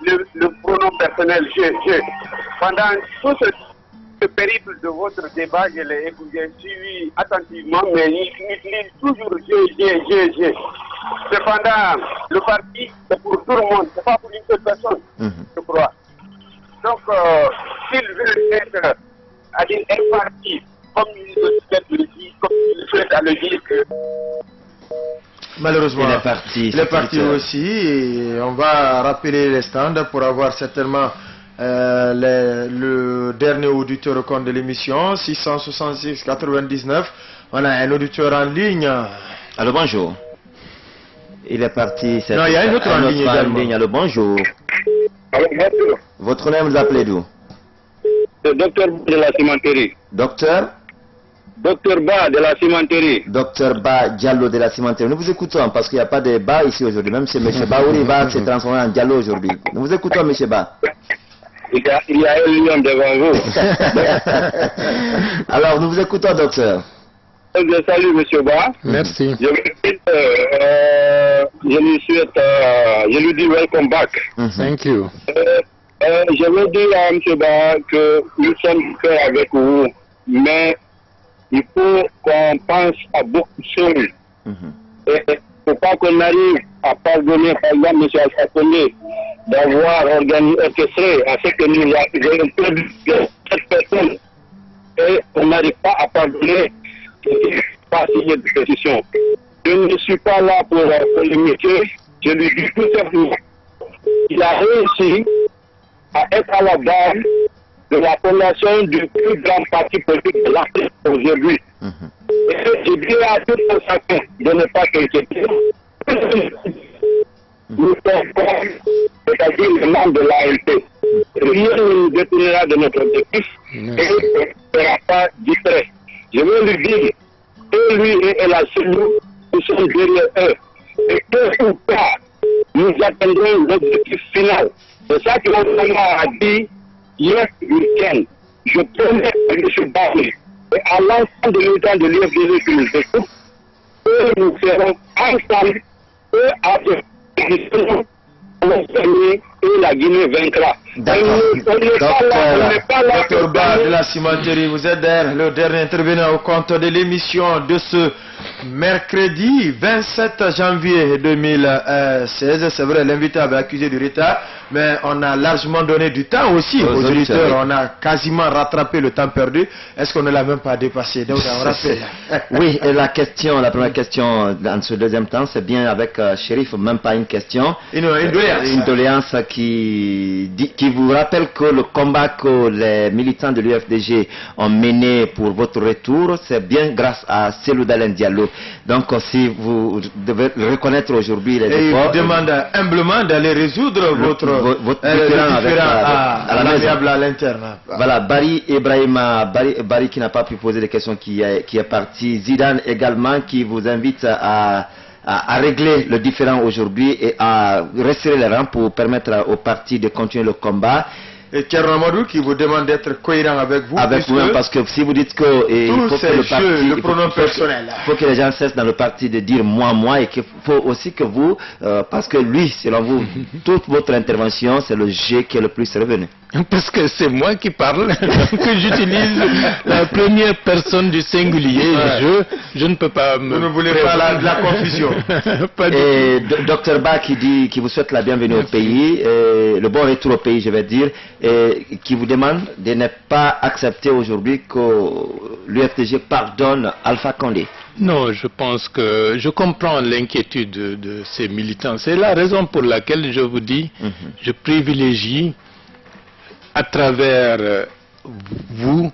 le pronom personnel je. Pendant tout ce périple de votre débat, je l'ai suivi attentivement, mais il utilise toujours je. Cependant, le parti, c'est pour tout le monde, c'est pas pour une seule personne, je crois. Donc, s'il veut être un parti, comme il le souhaite le dire, comme il le souhaite à le dire, que... Malheureusement, il est parti. Il est parti aussi. Et on va rappeler les stands pour avoir certainement le dernier auditeur au compte de l'émission. 666 99. On a un auditeur en ligne. Allô, bonjour. Il est parti. Non, il y a un autre en ligne également. Allô, bonjour. Alors, bonjour. Votre nom, vous appelez d'où? Le docteur de la cimenterie. Docteur Ba de la cimenterie. Docteur Ba Diallo de la cimenterie. Nous vous écoutons parce qu'il n'y a pas de Ba ici aujourd'hui. Même si M. Baouri va se transformer en Diallo aujourd'hui. Nous vous écoutons, M. Ba. Il y a un lion devant vous. Alors, nous vous écoutons, docteur. Je salue M. Ba. Merci. Je lui dis welcome back. Thank you. Je veux dire à M. Ba que nous sommes faits avec vous, mais il faut qu'on pense à beaucoup de choses. Et il ne faut pas qu'on arrive à pardonner, par exemple, M. Al-Fatoni, d'avoir orchestré à ce que nous avons perdu cette personne. Et on n'arrive pas à pardonner et pas signer de pétition. Je ne suis pas là pour polémiquer. Je lui dis tout simplement qu'il a réussi à être à la base de la fondation du plus grand parti politique de l'Afrique aujourd'hui. Et je dis à tout le chacun de ne pas s'inquiéter. Nous sommes comme, c'est-à-dire les membres de l'ALP. Rien ne nous détournera de notre objectif et ne sera pas distrait. Je veux lui dire que lui et El Asseliou, nous sommes derrière eux. Et que ou pas, nous atteindrons l'objectif final. C'est ça que mon gouvernement a dit hier week-end. Je promets à M. Barnier et à l'ensemble des militants de l'UFDG qui nous écoutent que nous serons ensemble et avec et la Guinée vaincra. Docteur Ba de la cimenterie, vous êtes le dernier intervenant au compte de l'émission de ce mercredi 27 janvier 2016. C'est vrai, l'invité avait accusé du retard, mais on a largement donné du temps aussi aux auditeurs. On a quasiment rattrapé le temps perdu. Est-ce qu'on ne l'a même pas dépassé? Donc, on rappelle. Oui, et la première question dans ce deuxième temps, c'est bien avec Chérif, même pas une question. Une doléance qui vous rappelle que le combat que les militants de l'UFDG ont mené pour votre retour, c'est bien grâce à Cellou Dalein Diallo. Donc, si vous devez reconnaître aujourd'hui les efforts... Et il demande humblement d'aller résoudre votre différend à l'amiable à l'interne. Voilà, Barry Ibrahima, Barry qui n'a pas pu poser des questions, qui est parti. Zidane également, qui vous invite à régler le différend aujourd'hui et à resserrer les rangs pour permettre au parti de continuer le combat. Et Tcherno Amadou qui vous demande d'être cohérent avec vous. Avec vous, parce que si vous dites que il faut que le parti, le pronom personnel. Il faut que les gens cessent dans le parti de dire moi, et qu'il faut aussi que vous, parce que lui, selon vous, toute votre intervention, c'est le G qui est le plus revenu. Parce que c'est moi qui parle, donc j'utilise la première personne du singulier. Je ne peux pas me... Vous ne voulez pas la confusion. Et Dr Ba qui vous souhaite la bienvenue au pays, le bon retour au pays, je vais dire, et qui vous demande de ne pas accepter aujourd'hui que l'UFDG pardonne Alpha Condé. Non, je pense que je comprends l'inquiétude de ces militants. C'est la raison pour laquelle je vous dis, je privilégie à travers vous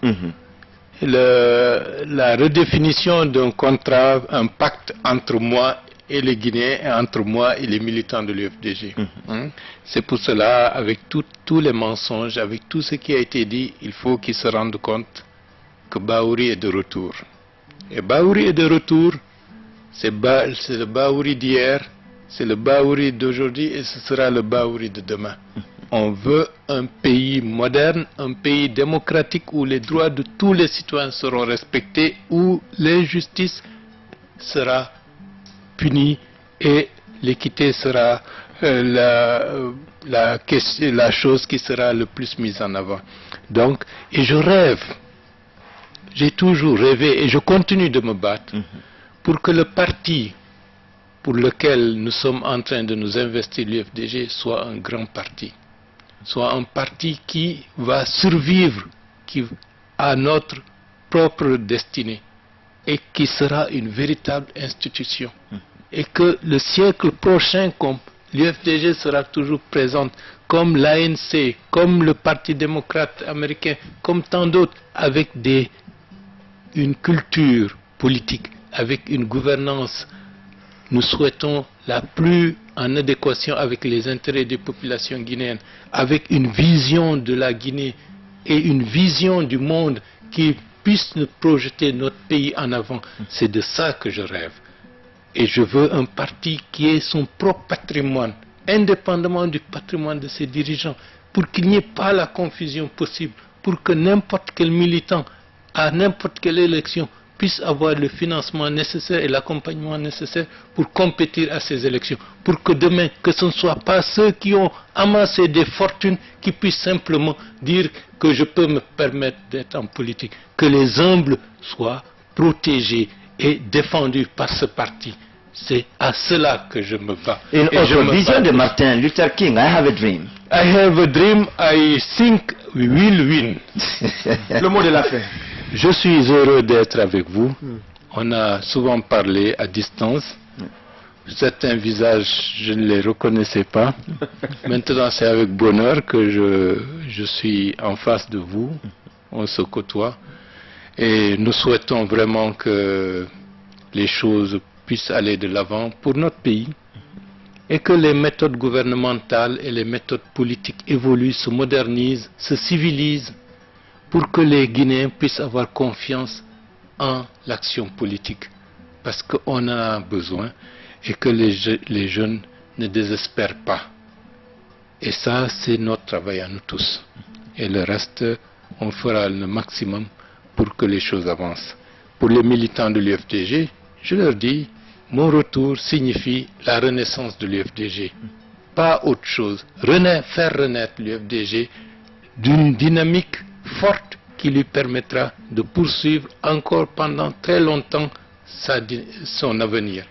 la redéfinition d'un contrat, un pacte entre moi et les Guinéens, et entre moi et les militants de l'UFDG. C'est pour cela, avec tous les mensonges, avec tout ce qui a été dit, il faut qu'ils se rendent compte que Bahouri est de retour. Et Bahouri est de retour, c'est le Bahouri d'hier, c'est le Bahouri d'aujourd'hui et ce sera le Bahouri de demain. On veut un pays moderne, un pays démocratique où les droits de tous les citoyens seront respectés, où l'injustice sera punie et l'équité sera la chose qui sera le plus mise en avant. Donc, et je rêve, j'ai toujours rêvé et je continue de me battre pour que le parti pour lequel nous sommes en train de nous investir, l'UFDG, soit un grand parti. Soit un parti qui va survivre à notre propre destinée et qui sera une véritable institution. Et que le siècle prochain, comme l'UFDG sera toujours présente, comme l'ANC, comme le Parti démocrate américain, comme tant d'autres, avec une culture politique, avec une gouvernance, nous souhaitons la plus en adéquation avec les intérêts des populations guinéennes, avec une vision de la Guinée et une vision du monde qui puisse nous projeter notre pays en avant. C'est de ça que je rêve. Et je veux un parti qui ait son propre patrimoine, indépendamment du patrimoine de ses dirigeants, pour qu'il n'y ait pas la confusion possible, pour que n'importe quel militant, à n'importe quelle élection, puisse avoir le financement nécessaire et l'accompagnement nécessaire pour compétir à ces élections. Pour que demain, que ce ne soit pas ceux qui ont amassé des fortunes qui puissent simplement dire que je peux me permettre d'être en politique. Que les humbles soient protégés et défendus par ce parti. C'est à cela que je me bats. Une autre vision de Martin Luther King, I have a dream. I have a dream, I think we will win. Le mot de la fin. Je suis heureux d'être avec vous. On a souvent parlé à distance. Certains visages, je ne les reconnaissais pas. Maintenant, c'est avec bonheur que je suis en face de vous. On se côtoie. Et nous souhaitons vraiment que les choses puissent aller de l'avant pour notre pays. Et que les méthodes gouvernementales et les méthodes politiques évoluent, se modernisent, se civilisent, pour que les Guinéens puissent avoir confiance en l'action politique. Parce qu'on en a besoin et que les jeunes ne désespèrent pas. Et ça, c'est notre travail à nous tous. Et le reste, on fera le maximum pour que les choses avancent. Pour les militants de l'UFDG, je leur dis, mon retour signifie la renaissance de l'UFDG. Pas autre chose. Faire renaître l'UFDG d'une dynamique forte qui lui permettra de poursuivre encore pendant très longtemps son avenir.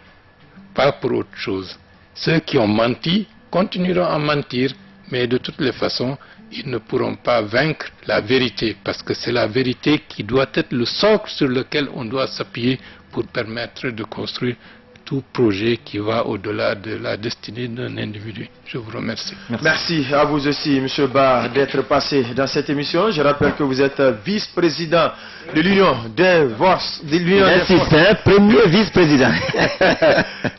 Pas pour autre chose. Ceux qui ont menti continueront à mentir, mais de toutes les façons, ils ne pourront pas vaincre la vérité, parce que c'est la vérité qui doit être le socle sur lequel on doit s'appuyer pour permettre de construire tout projet qui va au-delà de la destinée d'un individu. Je vous remercie. Merci à vous aussi, M. Ba, d'être passé dans cette émission. Je rappelle que vous êtes vice-président de l'Union des Forces... premier vice-président.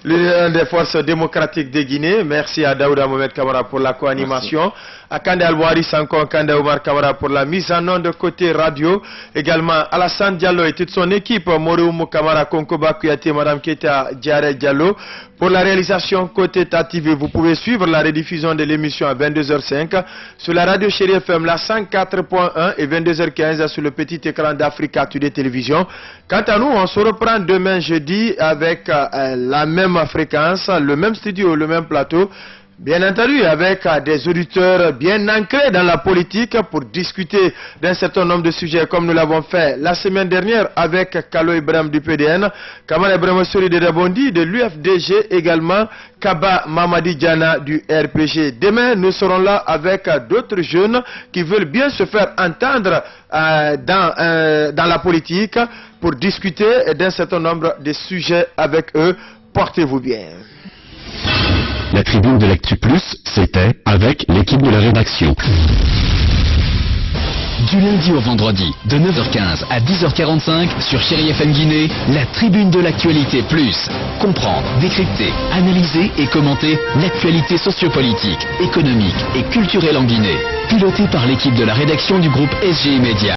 L'Union des Forces démocratiques de Guinée. Merci à Daouda Mohamed Kamara pour la co-animation. À Kande Alwari Sanko, Kande Omar Kamara pour la mise en onde de côté radio. Également Alassane Diallo et toute son équipe. Moroumou Kamara, Konkoba Kouyaté, Madame Keta Diaré Diallo. Pour la réalisation côté TATV, vous pouvez suivre la rediffusion de l'émission à 22h05 sur la radio Chérie FM, la 104.1 et 22h15 sur le petit écran d'Africa Today Télévision. Quant à nous, on se reprend demain jeudi avec la même fréquence, le même studio, le même plateau. Bien entendu, avec des auditeurs bien ancrés dans la politique pour discuter d'un certain nombre de sujets comme nous l'avons fait la semaine dernière avec Kalo Ibrahim du PDN, Kamal Ibrahim Sori de Rabondi de l'UFDG, également Kaba Mamadi Diana du RPG. Demain, nous serons là avec d'autres jeunes qui veulent bien se faire entendre dans la politique pour discuter d'un certain nombre de sujets avec eux. Portez-vous bien. La tribune de l'Actu Plus, c'était avec l'équipe de la rédaction. Du lundi au vendredi, de 9h15 à 10h45 sur Chéri FM Guinée, la tribune de l'actualité plus. Comprendre, décrypter, analyser et commenter l'actualité sociopolitique, économique et culturelle en Guinée. Piloté par l'équipe de la rédaction du groupe SGI Média.